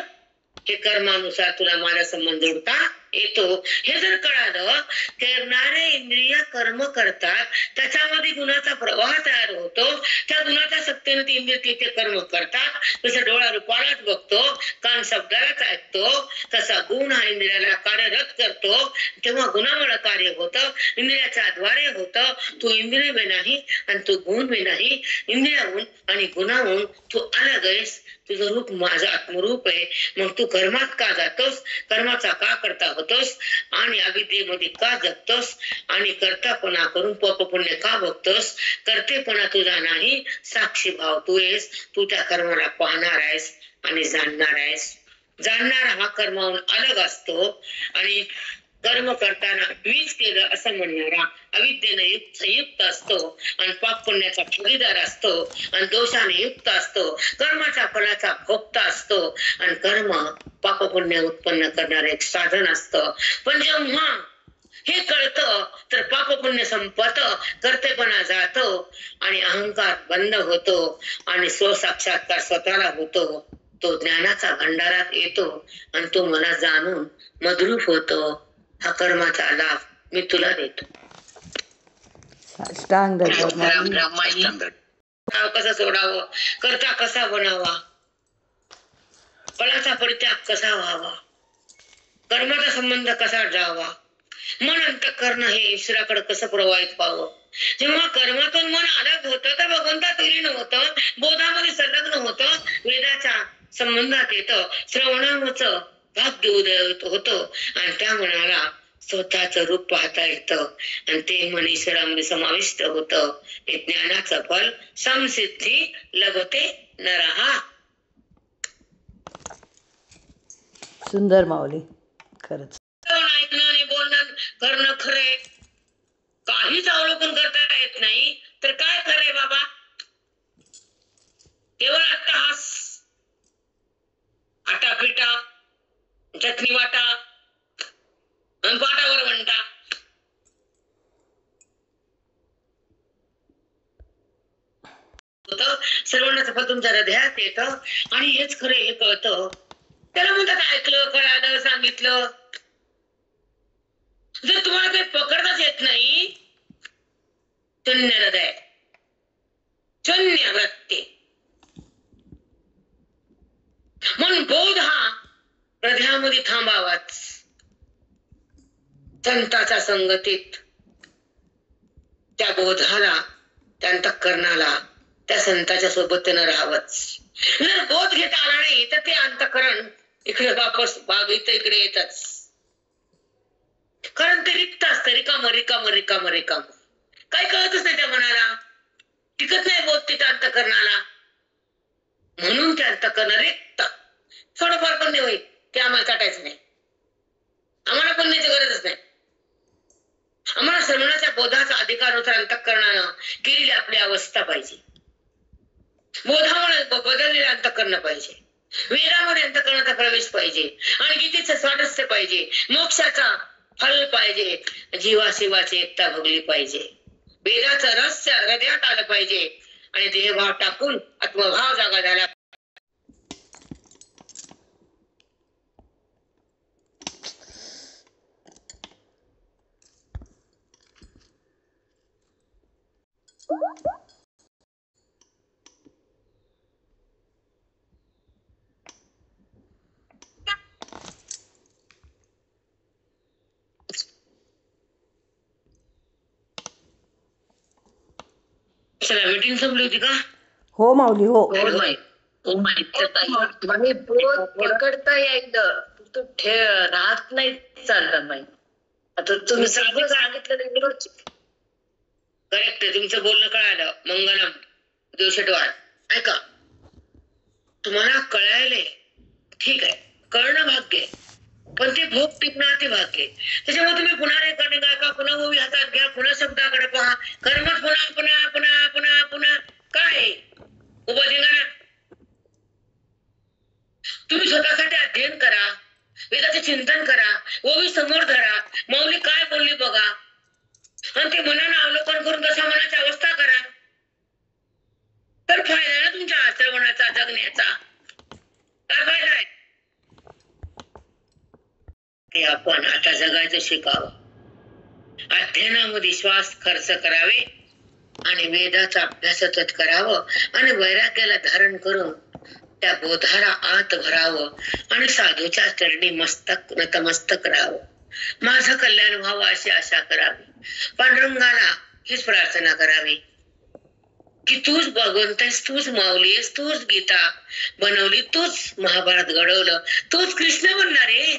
हे कर्मानुसार तुला माझा संबंध जोडता येतो. हे जर कळालं, करणारे इंद्रिय कर्म करतात, त्याच्यामध्ये गुणाचा प्रवाह तयार होतो. त्या गुणाच्या शक्तीने ती इंद्रिय तिथे कर्म करतात. जसं डोळा रूपालाच बघतो, कान शब्दालाच ऐकतो, तसा गुण हा इंद्रियाला कार्यरत करतो. तेव्हा गुणामुळे कार्य होतं, इंद्रियाच्या द्वारे होतं. तू इंद्रिय में नाही आणि तू गुण में नाही. इंद्रियाहून आणि गुणाहून तू अलग आहेस. तुझं रूप माझं आत्मरूप आहे. मग तू कर्मात का जातोस, कर्माचा का करता होतोस आणि अविद्येमध्ये का जगतोस आणि कर्तापणा करून पाप पुण्य का बघतोस. करतेपणा तुझा नाही, साक्षी भाव तू आहेस. तू त्या कर्माला पाहणार आहेस आणि जाणणार आहेस. जाणणारा हा कर्माहून अलग असतो आणि कर्म करताना मीच केलं असं म्हणणारा अविद्येने युक्त असतो आणि पाप पुण्याचा ठेवीदार असतो आणि दोषाने युक्त असतो. कर्माच्या फलाचा भोगता असतो आणि कर्म पाप पुण्य उत्पन्न करणारे एक साधन असतं. पण जेव्हा हे कळतं तर पाप पुण्य संपत, कर्तेपणा जातो आणि अहंकार बंद होतो आणि स्वसाक्षात्कार स्वतःला होतो. तो ज्ञानाचा भंडारात येतो आणि तो मला जाणून मद्रूप होतो. हा कर्माचा लाभ मी तुला देतो. कसं सोडावं, करता कसा बनावा, फळाचा परित्याग कसा व्हावा, कर्माचा संबंध कसा जावा, मन अंतःकरण हे ईश्वराकडे कसं प्रवाहित व्हावं. जेव्हा कर्मातून मन अलग होतं तर भगवंतात विलीन होतं, बोधामध्ये संलग्न होतं, वेदाच्या संबंधात येतं, श्रवणाचं भाग्य उदय होतं आणि त्या मनाला स्वतःचं रूप पाहता येतं आणि ते मन ईश्वरामध्ये समाविष्ट होतं. हे ज्ञानाचं फल समसिद्धी लभते नरहा. सुंदर माऊली, खरंच. ऐकणं आणि बोलणं करणं खरे, काहीच अवलोकन करता येत नाही तर काय खरे बाबा. केवळ अट्टहास, आटापिटा, चटणी वाटा आणि पाटावर म्हणता. सर्वांनाच फल तुमच्या हृदयात येतं आणि हेच खरे हे कळतं. त्याला म्हणतात ऐकलं, कळालं, सांगितलं. जर तुम्हाला काही पकडताच येत नाही, शून्य हृदय, शून्य वृत्ती. म्हणून बोध हा हृदयामध्ये थांबावाच. संताच्या संगतीत त्या बोधाला, त्या अंतःकरणाला, त्या संताच्या सोबत त्यानं राहावंच. जर बोध घेता आला नाही तर ते अंतःकरण इकडे वापस इकडे येतच. कारण ते रिक्त असतं, रिकाम रिकाम रिकाम रिकाम. काही कळतच नाही त्या मनाला, टिकत नाही बोध तिथं अंतःकरणाला. म्हणून ते अंतःकरण रिक्त. थोडंफार पुण्य होईल ते आम्हाला काटायचं नाही. आम्हाला पुण्याची गरजच नाही. आम्हाला श्रवणाच्या बोधाचा अधिकार होता. अंतःकरणानं केलेली आपली अवस्था पाहिजे. बोधामुळे बदललेलं अंतःकरण पाहिजे, वेदामध्ये अंतःकरणाचा प्रवेश पाहिजे, आणि गीतेचं स्वारस्य पाहिजे, मोक्षाचा फल पाहिजे, जीवा शिवाची एकता भोगली पाहिजे, वेदाचं रहस्य हृदयात आलं पाहिजे, आणि देहभाव टाकून आत्मभाव जागा झाला. चला, मीटिंग संपली होती का? हो माऊली हो. पकडता यायचं तू राहत नाही चाललं नाही. आता तुम्ही सगळं सांगितलं करेक्ट, तुमचं बोलणं कळालं. मंगलम जोशटवाड. ऐका, तुम्हाला कळायले ठीक आहे, कळणं भाग्य आहे, पण ते भोग टिकणं ते भाग्य आहे. त्याच्यामुळे तुम्ही पुन्हा रेकॉर्डिंग ऐका, पुन्हा ओवी हातात घ्या, पुन्हा शब्दाकडे पहा, कर्मच पुन्हा पुन्हा पुन्हा पुन्हा पुन्हा काय उभं धिंगाणा. तुम्ही स्वतःसाठी अध्ययन करा, वेदाचे चिंतन करा, ओवी समोर धरा, माऊली काय बोलली बघा, आणि ते मनानं अवलोकन करून तशा मनाची अवस्था करा, तर फायदा आहे ना तुमच्या आश्रवणाचा, जगण्याचा. काय फायदा आहे ते आपण आता जगायचं शिकावं, अध्ययनामध्ये श्वास खर्च करावे, आणि वेदाचा अभ्यास सतत करावं, आणि वैराग्याला धारण करून त्या बोधाला आत भरावं, आणि साधूच्या चरणी मस्तक नतमस्तक राहावं. माझं कल्याण व्हावं अशी आशा करावी. पांडुरंगाला हीच प्रार्थना करावी की तूच भगवंत आहेस, तूच माऊली आहेस, तूच गीता बनवली, तूच महाभारत घडवलं, तूच कृष्ण बनणार आहे.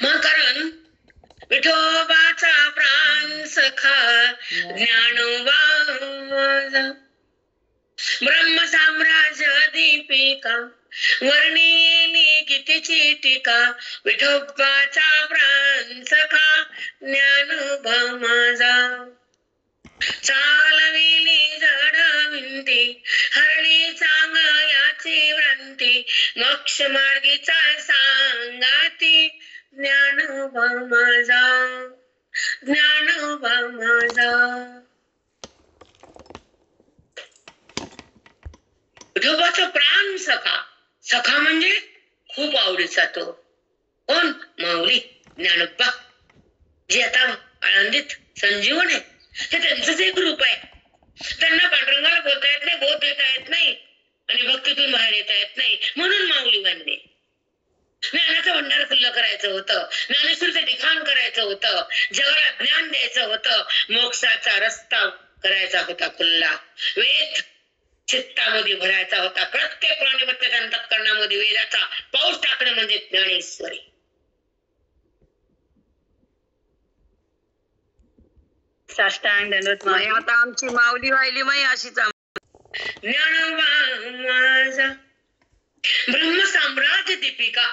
मग कारण विठोबाचा प्राण सखा ज्ञानोबा, ब्रह्म साम्राज्य दीपिका वर्णिली गीतेची टीका, विठोबाचा प्राण सखा ज्ञानोबा माझा, चालविली जड विंती हरणी चांग याची व्रांती, मोक्ष मार्गीचा सांगाती ज्ञानोबा माझा, ज्ञानोबा माझा. विठोबाचा प्राण सखा, सखा म्हणजे खूप आवडीचा तो कोण? माऊली ज्ञानोबा, जे आता आळंदीत संजीवन आहे, हे त्यांचंच एक रूप आहे. त्यांना पांडुरंगाला बोलता येत नाही, बोध देता येत नाही, आणि भक्तीतून बाहेर येता येत नाही, म्हणून माऊली बनले. ज्ञानाचं भंडार खुल्लं करायचं होतं, ज्ञानेश्वरचं लिखाण करायचं होतं, जगाला ज्ञान द्यायचं होतं, मोक्षाचा रस्ता करायचा होता खुल्ला, वेद चित्तामध्ये भरायचा होता, प्रत्येक प्राणीमत्तेच्या अंतःकरणामध्ये वेदाचा पाऊस टाकणं म्हणजे ज्ञानेश्वरी. साष्टांग दंडवत माऊली. आता आमची माऊली व्हायली माई अशीच. ज्ञानोबा माझा, ब्रह्म साम्राज्य दीपिका,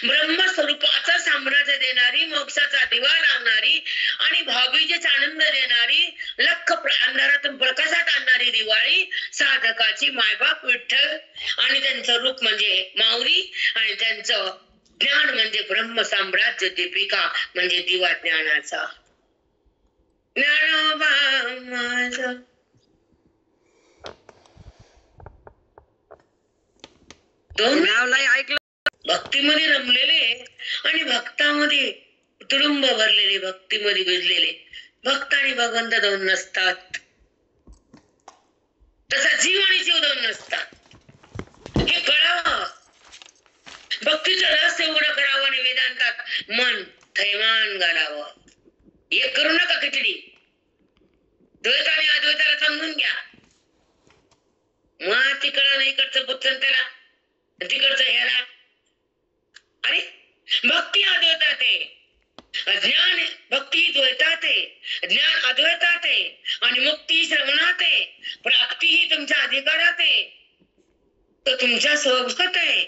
ब्रह्मस्वरूपाचं साम्राज्य देणारी, मोक्षाचा दिवा लावणारी, आणि भावबीजेचा आनंद देणारी, लख अंधारातून प्रकाशात आणणारी दिवाळी, साधकाची मायबाप विठ्ठल, आणि त्यांचं रूप म्हणजे माऊली, आणि त्यांचं ज्ञान म्हणजे ब्रह्म साम्राज्य दीपिका म्हणजे दिवा ज्ञानाचा. ज्ञानोबा माझा, दोन ऐकलं भक्तीमध्ये रमलेले आणि भक्तामध्ये तुडुंब भरलेले, भक्तीमध्ये भिजलेले. भक्त आणि भगवंत दोन नसतात, तसा जीव आणि जीव दोन नसतात, हे कळावं. भक्तीचं रहस्य उघडं करावं, आणि वेदांतात मन थैमान घालावं. एक करू नका खिचडी, द्वैत आणि अद्वैताला समजून घ्या. मग तिकडं नाही इकडचं बुद्धन त्याला, तिकडचं ह्याला. अरे भक्ती अद्वैतात आहे, ज्ञान भक्ती द्वैतात आहे, ज्ञान अद्वैतात आहे, आणि मुक्ती श्रवणात आहे, प्राप्ती ही तुमच्या अधिकारात आहे, तो तुमच्या सोबत आहे,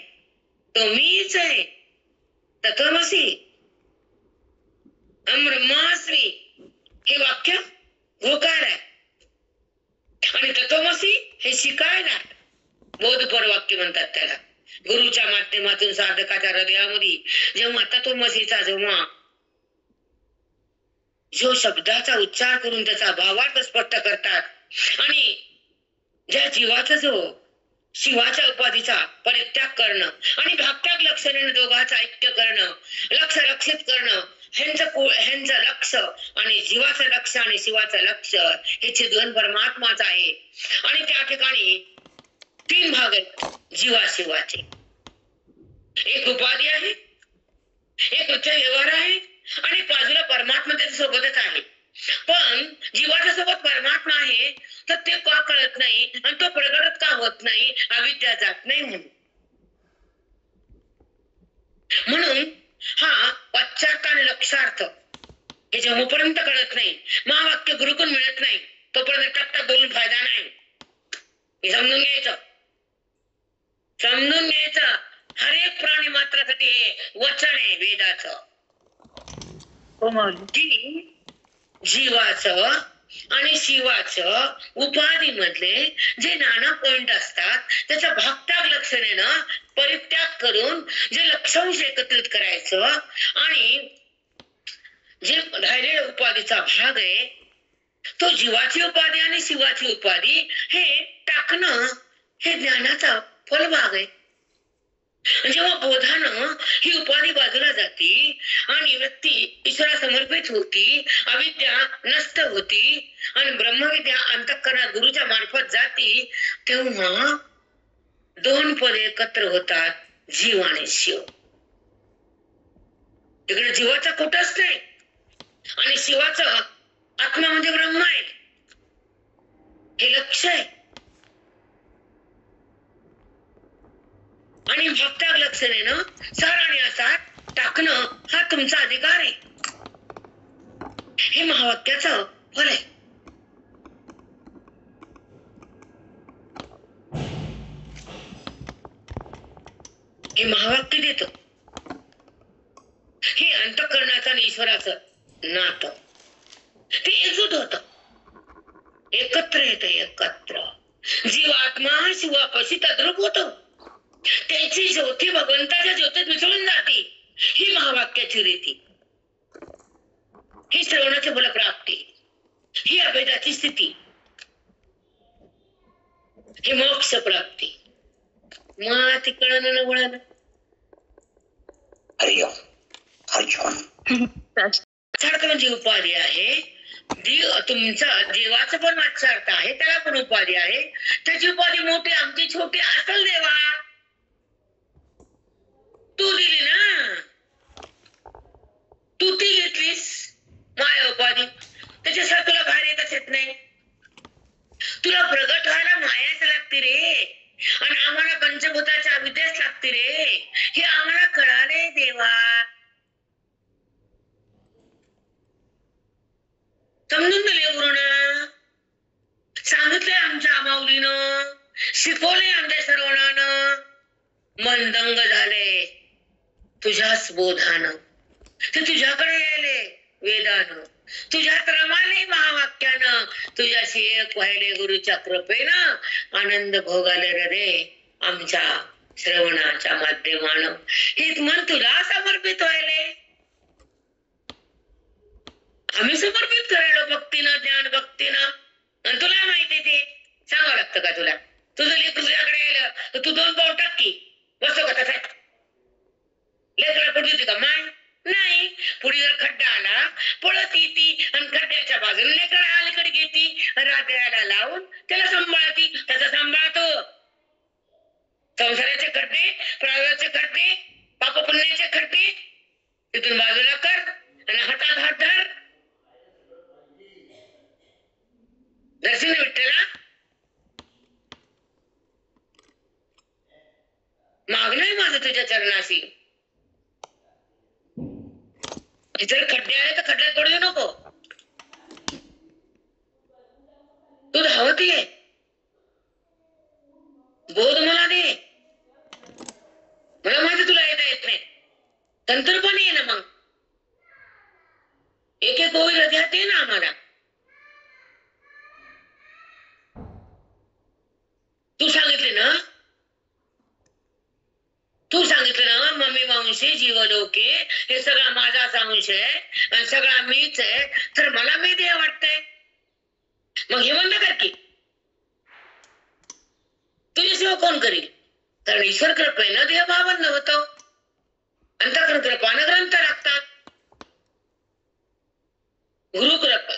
तो मीच आहे. तत्वमसी अहं ब्रह्मास्मी हे वाक्य होकार आहे, आणि आणि तत्वमसी हे शिकायला बोधपर वाक्य म्हणतात त्याला. गुरुच्या माध्यमातून साधकाच्या हृदयामध्ये जेव्हा तत्वमसीचा जेव्हा जो शब्दाचा उच्चार करून त्याचा भावार्थ स्पष्ट करतात आणि ज्या जीवाचा जो शिवाच्या उपाधीचा परित्याग करणं आणि भागत्याग लक्षणे दोघांचं ऐक्य करणं, लक्ष रक्षित करणं, ह्यांचं लक्ष आणि जीवाचं लक्ष आणि शिवाचं लक्ष हे चिद्घन परमात्माच आहे. आणि त्या ठिकाणी 3 भाग आहेत जीवा शिवाचे. एक उपाधी आहे, एक उच्च व्यवहार आहे आणि बाजूला परमात्मा त्याच्या सोबतच आहे. पण जीवाच्या सोबत परमात्मा आहे तर ते का कळत नाही आणि तो प्रगट का होत नाही, अविद्या जात नाही म्हणून हा पश्चार्थ आणि लक्षार्थ हे जेव्हापर्यंत कळत नाही, महावाक्य गुरुकडून मिळत नाही, तोपर्यंत टकटक बोलून फायदा नाही. हे समजून घ्यायचं. हर एक प्राणी मात्रासाठी हे वचन आहे वेदाचं की जीवाचं आणि शिवाचं उपाधी मधले जे नाना पॉइंट असतात त्याचा भागत्याग लक्षणेनं परित्याग करून जे लक्षांश एकत्रित करायचं आणि जे राहिलेल्या उपाधीचा भाग आहे तो जीवाची उपाधी आणि शिवाची उपाधी हे टाकणं हे ज्ञानाचा फलभाग आहे. जेव्हा बोधानं ही उपाधी बाजूला जाती आणि व्यक्ती ईश्वरा समर्पित होती, अविद्या नष्ट होती आणि ब्रह्मविद्या अंतःकरणात गुरुच्या मार्फत जाती, तेव्हा 2 पदे एकत्र होतात, जीव आणि शिव. इकडे जीवाचा कुठंच नाही आणि शिवाचं आत्मा म्हणजे ब्रह्म आहे हे लक्ष आहे. आणि भक्त्याग लक्षणेनं सर आणि असार टाकणं हा तुमचा अधिकार आहे. हे महावाक्याचं फल आहे. हे महावाक्य देतो. हे अंतःकरणाचं आणि ईश्वराचं नातं ते एकजूट होत, एकत्र येत. एकत्र जीवात्मा शिवापाशी तद्रूप होतो. त्याची ज्योती भगवंताच्या ज्योतीत मिसळून जाते. ही महावाक्याची रीती, ही श्रवणाची फलप्राप्ती, ही अभेदाची स्थिती, ही मोक्ष प्राप्ती. मग ती कळणं न वळणं. हरिओम हरिओम. सारखं म्हणजे उपाधी आहे. तुमचा जीवाचं पण वाच्यार्थ आहे, त्याला पण उपाधी आहे. त्याची उपाधी मोठी आमची छोटी असेल देवा, तू दिली ना, तू ती घेतलीस माया उपाधी, त्याच्यासाठी तुला बाहेर येतच येत नाही. तुला प्रगट व्हायला मायाच लागते रे आणि आम्हाला पंचभूताच्या अविद्याच लागते रे. हे आम्हाला कळाले देवा. समजून दिले गुरुनं, सांगितले आमच्या माऊलीनं, शिकवले आमच्या श्रवणानं, मन दंग झाले तुझ्याच बोधानं. ते तुझ्याकडे यायले वेदानं, तुझ्यात रमाले महावाक्यानं, तुझ्याशी एक व्हायले गुरुच्या कृपेनं, आनंद भोगाले रे आमच्या श्रवणाच्या माध्यमानं. हेच मन तुला समर्पित व्हायले. आम्ही समर्पित करायलो भक्तीनं, ज्ञान भक्तीनं. आणि तुला माहिती ते सांगावं लागतं का तुला? तुझं लेकरं तुझ्याकडे यायलं तर तू 2 पाऊल टाकी बसतो का तसा? लेकरं पडली होती का माय? नाही. पुढे जर खड्डा आला पळत येती आणि खड्ड्याच्या बाजूने लेकरं अलीकडे घेती, रात्याला लावून त्याला सांभाळती. त्याचा सांभाळतो. संसाराचे खड्डे, प्राव्याचे खड्डे, पाप पुण्याचे खड्डे तिथून बाजूला कर आणि हातात हात धर. दर्शन विठ्ठला मागणं माझं तुझ्या चरणाशी. जर खड्डे आले तर खड्ड्यात पडू नको. तू धावती आहे, बोध मला दे. मला माहिती तुला येता येत नाही, नंतर पण ये ना. मग एक एक ओळी हृदयात ये ना आम्हाला. जीवलोके, हे सगळा माझाच अंश आहे आणि सगळा मीच आहे, तर मला मी देह वाटतंय. मग हे बंद कर की. तुझ्याशिवाय कोण करील? कारण ईश्वर कृपेनं देह भावन्न होतो. अंतःकरण कृपानं ग्रंथ लागतात.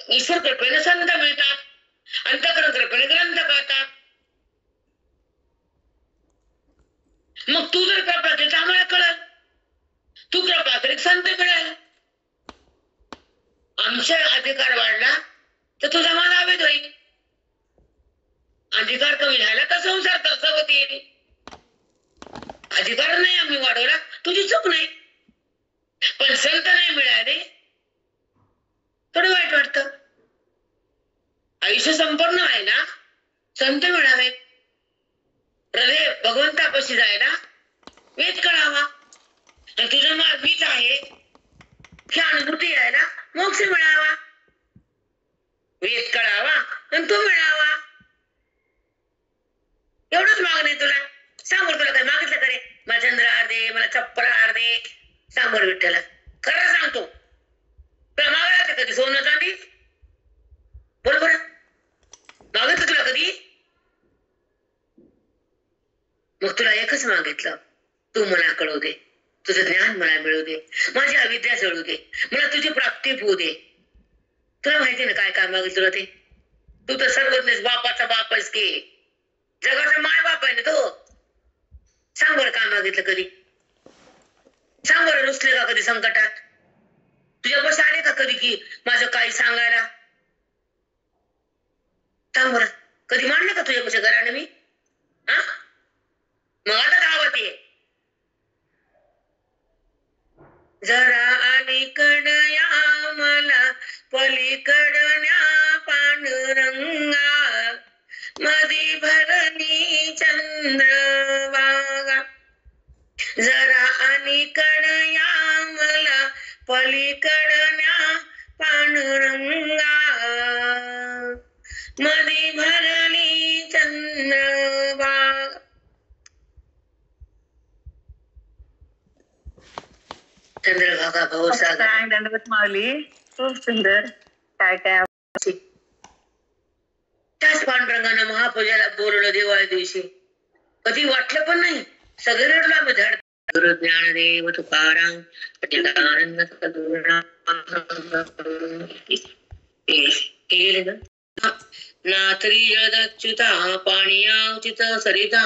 ईश्वर कृपेनं संत मिळतात. अंतःकरण कृपेने ग्रंथ कळतात. मग तू जर कृपा केली तर आम्हाला कळल. तू कृपा करीत संत मिळाल. आमचा अधिकार वाढला तर तुझा मला अवैध होईल. अधिकार कमी झाला तर संसार सोबत येईल. अधिकार नाही आम्ही वाढवला, तुझी चूक नाही. पण संत नाही मिळाले थोडं वाईट वाटतं. आयुष्य संपन्न व्हायला संत मिळावे. हृदय भगवंतापाशी जायला वेद कळावा. आणि तुझं मीच आहे ही अनुभूती यायला मोक्ष मिळावा. वेद कळावा आणि तू मिळावा. एवढंच मागणं तुला. सांग बरं, तुला काय मागितलं करे? मला चंद्र हार दे, मला चप्पल हार दे. सांग बरं विठ्ठला, खरं सांगतो. तुला मागायला कधी सोनं चांदी? बोल बरं, मागितलं तुला कधी? मग तुला एकच मागितलं, तू मला कळू दे, तुझं ज्ञान मला मिळू दे, माझी अविद्या जळू दे, मला तुझी प्राप्ती होऊ दे. तुला माहिती ना काय काय मागितलं तुला ते? तू तर सर्वज्ञ बापाचा बाप आहेस की, जगाचा माय बाप आहे ना तो. सांग बरं काय मागितलं कधी? सांग बरं, रुसले का कधी संकटात? तुझ्यापाशी आले का कधी की माझं काही सांगायला? सांग बरं, कधी मांडलं का तुझ्यापाशी घराने मी? हा, मग आता धावत ये. जरा अलीकड या मला पलीकडण्या पांडुरंगा, मधी भरणी चंद्रभागा. जरा अलीकड या मला पलीकडण्या पांडुरंगा, मधी भरणी चंद्रभागा. चंद्रभागा भाऊसागर. काय दंडवत माऊली, खूप सुंदर. काय काय त्याच पांडुरंगानं महापूजाला बोलवलं दिवाळी दिवशी. कधी वाटलं पण नाही. सगळे रडलो आम्ही धड. गुरु ज्ञानदेव तुकाराम आनंद गेले ना. नाथरी जलदच्युता पाणीयाचित सरिता,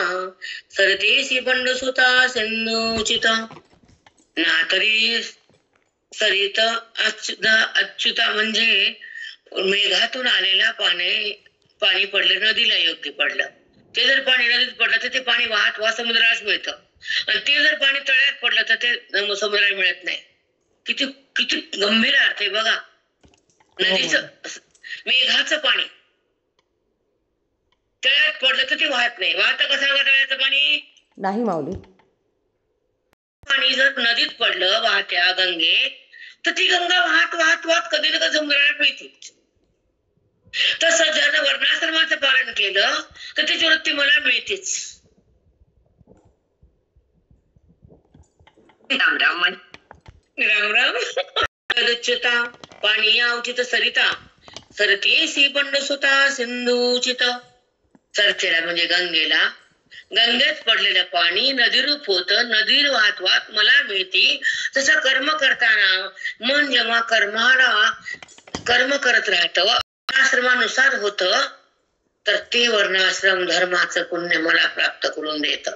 सरतेसी बंडसुता सिंधुचिता. नाथरी सरित अच्युता म्हणजे मेघातून आलेला पाणी पडलं, नदीला योग्य पडलं. ते जर पाणी नदीत पडलं तर ते पाणी वाहत समुद्रालाच मिळतं. आणि ते जर पाणी तळ्यात पडलं तर ते समुद्राला मिळत नाही. किती किती गंभीर अर्थ आहे बघा. नदीचं मेघाचं पाणी तळ्यात पडलं तर ते वाहत नाही. वाहतं कसं तळ्याचं पाणी? नाही माऊली. पाणी जर नदीत पडलं वाहत्या गंगेत, तर ती गंगा वाहत वाहत वाहत कधी ना कधी समुद्राला मिळते. तसं जर वर्णाश्रमाचं पालन केलं तर त्याची वृत्ती मला मिळतेच. राम राम राम राम. अच्युता पाणी अवचित सरिता, सरतेसी बंडसुता सिंधुचित. सरतेला म्हणजे गंगेला, गंगेत पडलेलं पाणी नदीरूप होतं. नदीर वाहत वाहत मला मिळते. तसं कर्म करताना मन जेव्हा कर्म करत राहतं, वर्णाश्रमानुसार होतं, तर ते वर्णाश्रम धर्माचं पुण्य मला प्राप्त करून देत.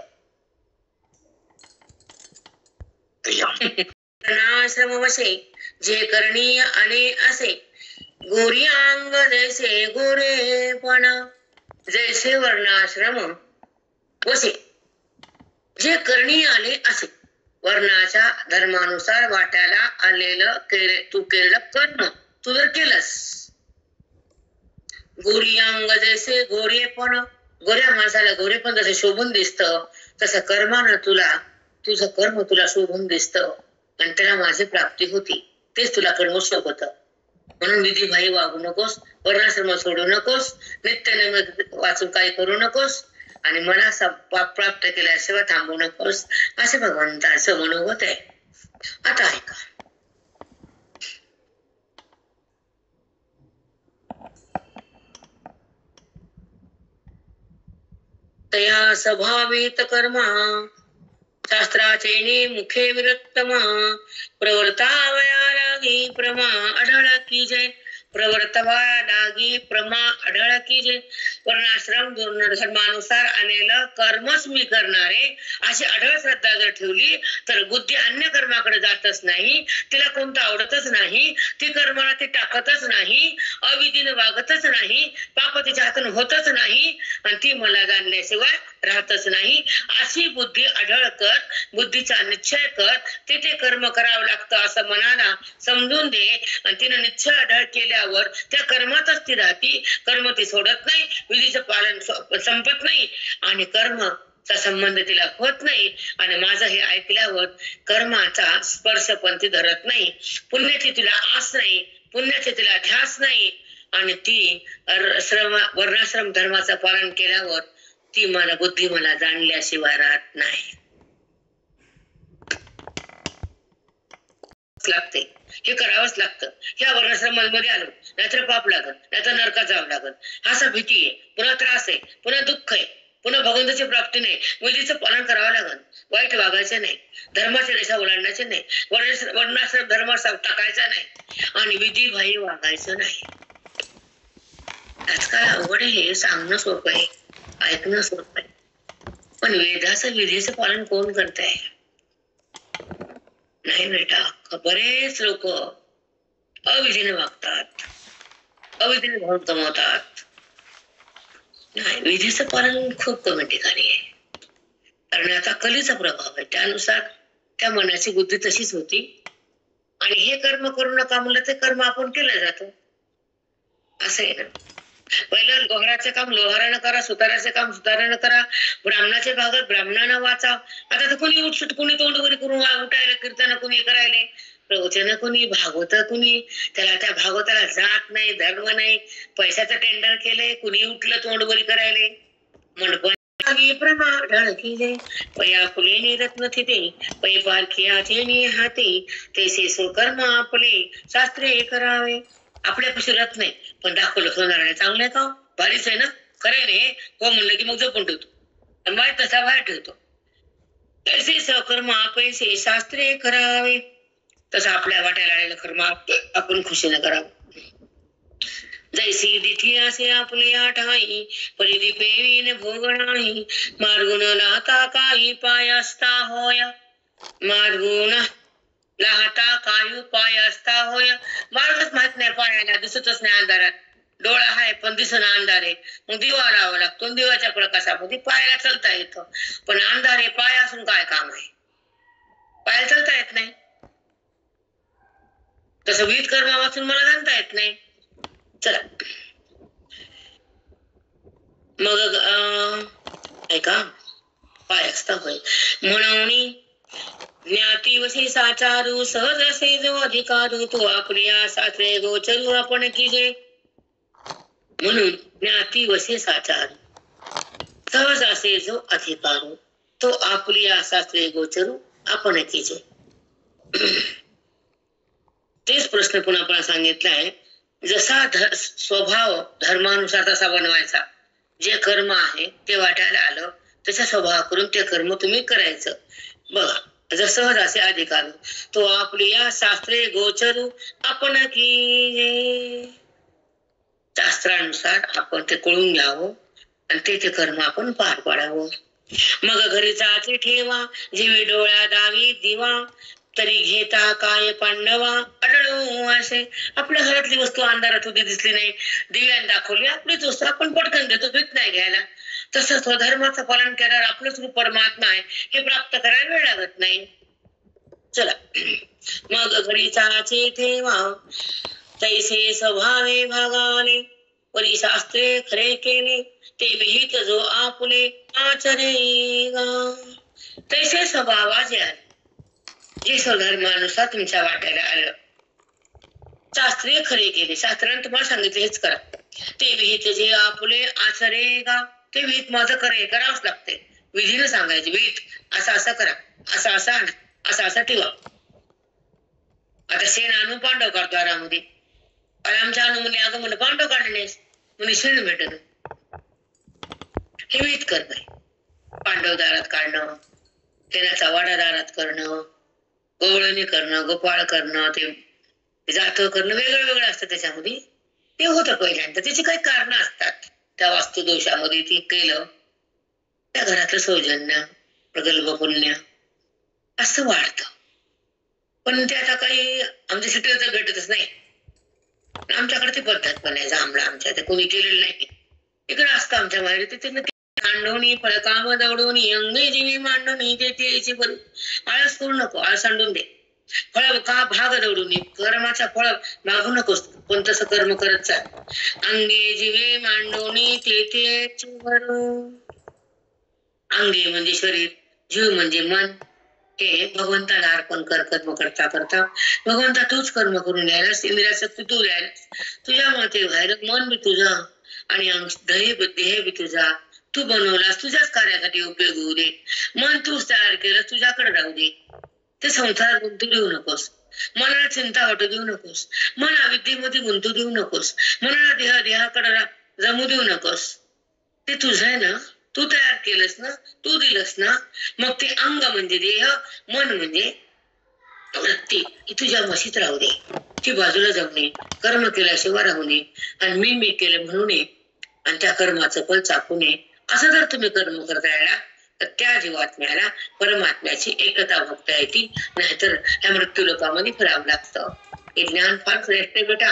वर्णाश्रम वशे जे करणीय आणि असे, गोरी अंग जैसे गोरेपण. जैसे वर्णाश्रम वसे जे करणीय आले असे, वर्णाच्या धर्मानुसार वाट्याला आलेलं तू केलेलं कर्म तू जर केलंस. गोरी अंग जैसे गोरेपण, गोऱ्या माणसाला गोरेपण जसे शोभून दिसतं, तसं कर्मानं तुझं कर्म तुला शोभून दिसतं आणि त्याला माझी प्राप्ती होती. तेच तुला कर्म शोभत. म्हणून विधीभाई वागू नकोस, वर्णाश्रम सोडू नकोस, नित्य वाचून काही करू नकोस आणि मला प्राप्त केल्याशिवाय थांबू नकोस, असे भगवंताचं मनोगत आहे. आता ऐका. तया स्वभावेत कर्मा शास्त्राचे मुखे विरत्तमा प्रवर्तावया लागी प्रमा आढळ की जय प्रवर्तवा लागी प्रमा आढळ की जय. वर्णाश्रम धर्मानुसार आलेलं कर्मच मी करणारे अशी आढळ श्रद्धा जर ठेवली तर बुद्धी अन्य कर्माकडे जातच नाही, तिला कोणतं आवडतच नाही, ती कर्माला ती टाकतच नाही, अविधीने वागतच नाही, पाप तिच्या हातून होतच नाही आणि ती मला जाणल्याशिवाय राहतच नाही. अशी बुद्धी आढळ कर, बुद्धीचा निश्चय कर, ते कर्म करावं लागतं असं मनाला समजून दे आणि तिनं निश्चय आढळ केल्यावर त्या कर्मातच ती राहती. कर्म ती सोडत नाही, विधीचं पालन संपत नाही आणि कर्मचा संबंध तिला होत नाही. आणि माझं हे ऐकल्यावर कर्माचा स्पर्श पण ती धरत नाही, पुण्याची तिला आस नाही, पुण्याचे तिला ध्यास नाही आणि ती वर्णाश्रम धर्माचं पालन केल्यावर ती मला बुद्धी मला जाणल्याशिवाय राहत नाही. लागते हे करावंच लागतं. ह्या वर्णाश्रमामध्ये आलो नाहीतर पाप लागत, नाहीतर नरकात जावं लागत, असा भीती आहे, पुन्हा त्रास आहे, पुन्हा दुःख आहे, पुन्हा भगवंताची प्राप्ती नाही. विधीचं पालन करावं लागत, वाईट वागायचं नाही, धर्माच्या रेषा ओलांडायचे नाही, वर्णाश्रम धर्म टाकायचा नाही आणि विधी भाई वागायचं नाही. आजकाल अवघड आहे, सांगणं सोपं आहे, ऐकणं सोपं आहे, पण वेदाचं विधीचं पालन कोण करतंय? नाही बेटा. बरेच लोक अविधीने वागतात, अविधीने भाव कमवतात. नाही, विधीचं पालन खूप कमी ठिकाणी आहे, कारण आता कलीचा प्रभाव आहे, त्यानुसार त्या मनाची बुद्धी तशीच होती आणि हे कर्म करू नका म्हणलं ते कर्म आपण केलं जातं. असं आहे ना. पहिलं लोहाराचे काम लोहारानं करा, सुताराचे काम सुतारानं करा, ब्राह्मणाचे भागत ब्राह्मणानं वाचा. आता तर कुणी उठसूट, कुणी तोंडवरी करून उठायला, कीर्तन कुणी करायले, प्रवचन कुणी, भागवत कुणी, त्याला त्या भागवताला जात नाही, धर्म नाही, पैशाचं टेंडर केले, कुणी उठलं तोंडवरी करायले. मंडपण प्रमा ढळकिले पया फुले रत्न थिते पै पारखियाचे हाते तैसे सुकर्म आपले शास्त्रे करावे. आपल्यापाशी रत्न नाही पण दाखवलं सोनाराने चांगलं आहे का, भारीच आहे ना, खरंय नाही हो म्हणलं की मग जपून ठेवतो, बाहेर तसा बाहेर ठेवतो. तसे सकर्म पैसे शास्त्रे करावे, तसं आपल्या वाट्याला आलेलं कर्म आपण खुशीने करावं. जैसी दिठी असे आपले आठाई परिदीपेवीन भोग नाही, मार्गुण लाता काही पायस्ता होया, मार्गुण लाहता काही पाय असता होय. मार्गच माहित नाही, पायाला दिसतच नाही अंधारात, डोळा आहे पण दिसणं अंधार आहे, मग दिवा लावा लागतो, दिवाच्या प्रकाशामध्ये पायाला चलता येतं, पण अंधार आहे, पाय असून काय काम आहे, पायाला चलता येत नाही. तसं विध कर्म वाचून मला जाणता येत नाही. चला मग ऐका, पाय असता होय म्हणून ज्ञाती वशी साचारू सहज असे जो अधिकारू तो आपल्या सासरे गोचरू आपण कीजे. म्हणून ज्ञाती वशी साचारू सहज असे जो अधिकारू तो आपल्या सासरे गोचरू आपण कीजे. तेच प्रश्न पुन्हा पुन्हा सांगितलाय. जसा स्वभाव धर्मानुसार तसा बनवायचा, जे कर्म आहे ते वाटायला आलं तसा स्वभाव करून ते कर्म तुम्ही करायचं. बघा, जसं असे अधिकार तो आपल्या शास्त्रे गोचरू आपण की, शास्त्रानुसार आपण ते कळून घ्यावं आणि ते कर्म आपण पार पाडावं. मग घरी जाते ठेवा जीवी डोळ्या दावी दिवा, तरी घेता काय पांडवा आढळू असे. आपल्या घरातली वस्तू अंधारात होती दिसली नाही, दिव्याने दाखवली आपलीच वस्तू आपण पटकन देतो, भीत नाही घ्यायला. तसं स्वधर्माचं पालन केल्यावर आपलंच रूप परमात्मा आहे हे प्राप्त करायला वेळ लागत नाही. चला मग घरी चाचे ठेवा तैसे स्वभावे भागाने, परी शास्त्रे खरे केले ते विहित जो आपले आचरेगा. तैसे स्वभावाचे आले, जे स्वधर्मानुसार तुमच्या वाट्याला आलं, शास्त्रीय खरे केले, शास्त्राने तुम्हाला सांगितले हेच करा, ते विहित जे आपले आचरेगा, ते विहित माझं करावंच लागते. विधीनं सांगायचे विहित असं असं करा, असं असं आणा, असं असं ठेवा, आता शेण आणून पांडव काढतो आरामध्ये. आणि आमच्या आणून म्हणजे अगं म्हणलं पांडव काढण्यास म्हणजे शेण भेटत. हे मीच करत आहे. पांडव दारात काढणं, तेलाचा वाडा दारात करणं, गवळणी करणं, गोपाळ करणं, ते जातं करणं वेगळं वेगळं असतं त्याच्यामध्ये. ते होतं पहिल्यांदा. त्याची काही कारणं असतात. त्या वास्तुदोषामध्ये ती केलं त्या घरातलं सौजन्य, प्रगल्भ पुण्य असं वाढतं. पण ते आता काही आमच्या सिटीला तर भेटतच नाही. आमच्याकडे ती पद्धत पण आहे. जांभळा आमच्या ते कोणी केलेलं नाही. इकडे असतं आमच्या बाहेर. तिथे मांडवणी फळकाम दवडवणी अंगे जीवी मांडवणी ते याची पण आळस करू नको. आळस आणून दे. फळ का भाग दवडून कर्माचा फळ मागू नकोस. पण तसं कर्म करत चाल. अंगे जीवे मांडवणी ते अंगे म्हणजे शरीर, जीव म्हणजे मन. हे भगवंताला अर्पण कर. कर्म करता करता भगवंता तूच कर्म करून द्यायलास. इंद्रिया शक्ती तू द्यायलास. तुझ्या मते व्हायला मन बी तुझं आणि देह बी तुझा. तू बनवलास तुझ्याच कार्यासाठी उपयोग होऊ दे. मन तूच तयार केलं तुझ्याकडे राहू दे. ते संसारात गुंतू देऊ नकोस. मनाला चिंता वाटू देऊ नकोस. मन अविद्येमध्ये गुंतू देऊ नकोस. मनाला देहाकडे जमू देऊ नकोस. ते तुझं आहे ना. तू तयार केलंस ना. तू दिलंस ना. मग ते अंग म्हणजे देह, मन म्हणजे वृत्ती ही तुझ्या मशीत राहू दे. ती बाजूला जाऊ नये. कर्म केल्याशिवाय राहू नये. आणि मी केलं म्हणू नये. आणि त्या कर्माचं फल चाकू नये. असं जर तुम्ही कर्म करता यायला तर त्या जीवात्म्याला परमात्म्याची एकता भोगता येते. नाहीतर ह्या मृत्यू लोकांमध्ये फिरावं लागतं. हे ज्ञान फार श्रेष्ठ आहे बेटा.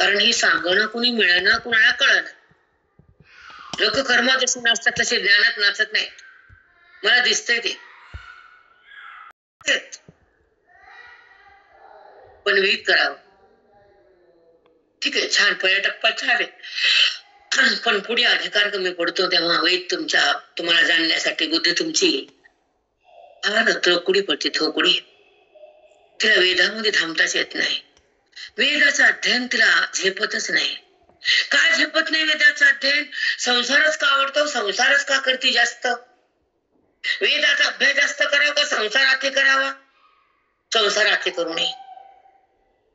कारण ही सांगणं कुणी मिळणं कुणाला कळणं. लोक कर्म जसे नाचतात तसे ज्ञानात नाचत नाही. मला दिसतंय ते. पण विहित करावं. ठीक आहे छान पहिला टप्पा छान आहे. पण पुढे अधिकार कमी पडतो तेव्हा वेद तुम्हाला जाणण्यासाठी बुद्धी तुमची फार थोकुडी पडते. थोकुडी. तिला वेदामध्ये थांबताच येत नाही. वेदाचं अध्ययन तिला झेपतच नाही. का झेपत नाही वेदाचं अध्ययन? संसारच का आवडतो? संसारच का करते जास्त? वेदाचा अभ्यास जास्त करावा का संसारार्थी करावा? संसारार्थी करू नये.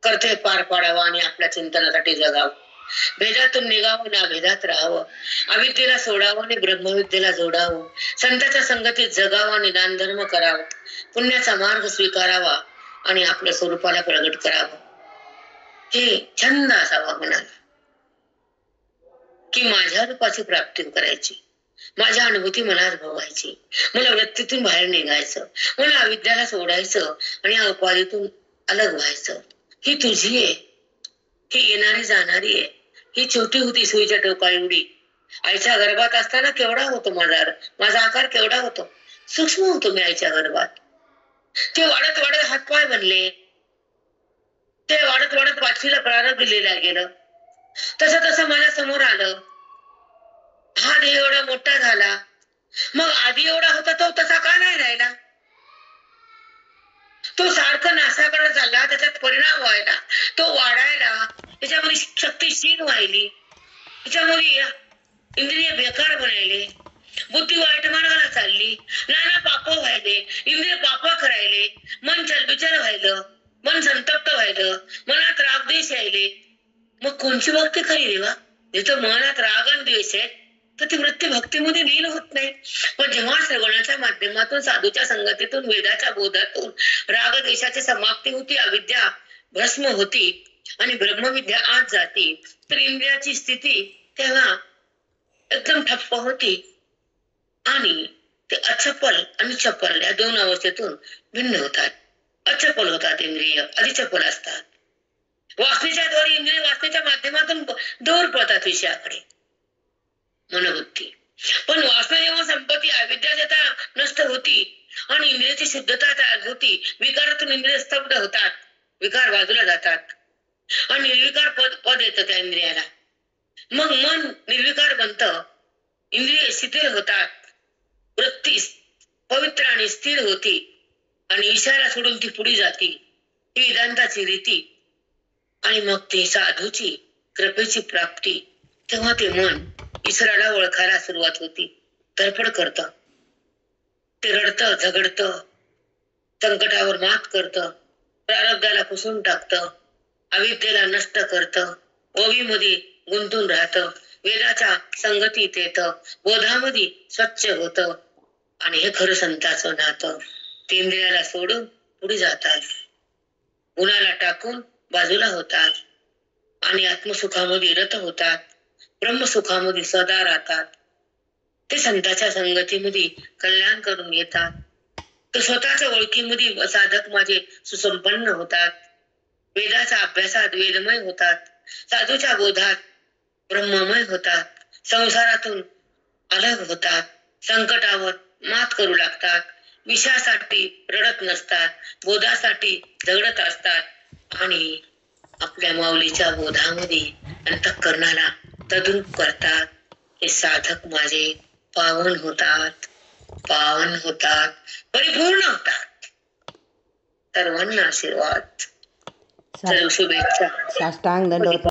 कर्तव्य पार पाडावा आणि आपल्या चिंतनासाठी जगावं. भेदातून निघावं ना भेदात राहावं. अविद्येला सोडावं आणि ब्रह्मविद्येला जोडावं. संतांच्या संगतीत जगावं आणि दानधर्म करावं. पुण्याचा मार्ग स्वीकारावा आणि आपल्या स्वरूपाला प्रगट करावं. हे छंद असावा मनाला की माझ्या रूपाची प्राप्ती करायची. माझ्या अनुभूती मनात भोगायची. मला वृत्तीतून बाहेर निघायचं. मला अविद्याला सोडायचं आणि या उपाधीतून अलग व्हायचं. ही तुझी आहे. ही येणारी जाणारी आहे. ही छोटी होती सुईच्या टोका एवढी. आईच्या गर्भात असताना केवढा होतो माझा आकार केवढा होतो. सूक्ष्म होतो मी आईच्या गर्भात. ते वाढत वाढत हातपाय बनले. ते वाढत वाढत पाचवीला प्रारंभ दिलेला गेलं. तसं तसं माझ्या समोर आलं. हा देह एवढा मोठा झाला. मग आधी एवढा होता तो तसा का नाही राहिला? तो सारखं नासाकडे चालला. त्याच्यात परिणाम व्हायला, तो वाढायला, त्याच्यामध्ये शक्ती क्षीण व्हायली, त्याच्यामध्ये इंद्रिय बेकार बनायले, बुद्धी वाईट मार्गाला चालली, नाना पाप व्हायले, इंद्रिय पाप करायले, मन चलबिचल व्हायलं, मन संतप्त व्हायलं, मनात राग द्वेष यायले. मग कोणची भक्ती खरी देवा? जिथं मनात राग आणि द्वेष आहे तर ती वृत्ती भक्तीमध्ये लीन होत नाही. पण जेव्हा श्रवणाच्या माध्यमातून साधूच्या संगतीतून वेदाच्या बोधातून राग द्वेषाची समाप्ती होती, अविद्या भस्म होती आणि ब्रह्मविद्या आत जाती, तर इंद्रियाची स्थिती तेव्हा एकदम ठप्प होती आणि ते अचपल आणि चपल या दोन अवस्थेतून भिन्न होतात. अचपल होतात इंद्रिय, अधिचपल असतात. वासनेच्या द्वारे इंद्रिय वासनेच्या माध्यमातून दूर पळतात विषयाकडे, मनोवृत्ती. पण वासना जेव्हा संपत्ती अविद्या जेव्हा नष्ट होती आणि इंद्रियाची शुद्धता तयार होती, विकारातून इंद्रिय स्तब्ध होतात, विकार बाजूला जातात आणि निर्विकार पद येतं त्या इंद्रियाला. मग मन निर्विकार बनतं, इंद्रिय शिथिल होतात, वृत्ती पवित्र आणि स्थिर होती आणि ईशाला सोडून ती पुढे जाती. ही वेदांताची रीती. आणि मग ती साधूची कृपेची प्राप्ती. तेव्हा ते मन ईश्वराला ओळखायला सुरुवात होती. धडपड करतं, ते रडतं, झगडतं, संकटावर मात करतं प्रारब्धाला पुसून टाकतं, अविद्येला नष्ट करतं, ओवीमध्ये गुंतून राहतं, वेदाच्या संगतीत येतं, बोधामध्ये स्वच्छ होतं. आणि हे खरं संताचं नातं. ते इंद्रियाला सोडून पुढे जातात, गुणाला टाकून बाजूला होतात आणि आत्मसुखामध्ये रत होतात, ब्रह्मसुखामध्ये सदा राहतात. ते संतांच्या संगतीमध्ये कल्याण करून येतात. तर स्वतःच्या ओळखीमध्ये साधक माझे सुसंपन्न होतात, वेदाच्या अभ्यासात वेदमय होतात, साधूच्या बोधात ब्रह्ममय होतात, संसारातून अलग होतात, संकटावर मात करू लागतात, विषयासाठी रडत नसतात, बोधासाठी झगडत असतात आणि आपल्या माऊलीच्या बोधामध्ये अंतःकरणाला तद्रूप करतात. हे साधक माझे पावन होतात, पावन होतात, परिपूर्ण होतात. सर्वांना आशीर्वाद, सर्व शुभेच्छा. साष्टांग दंडवत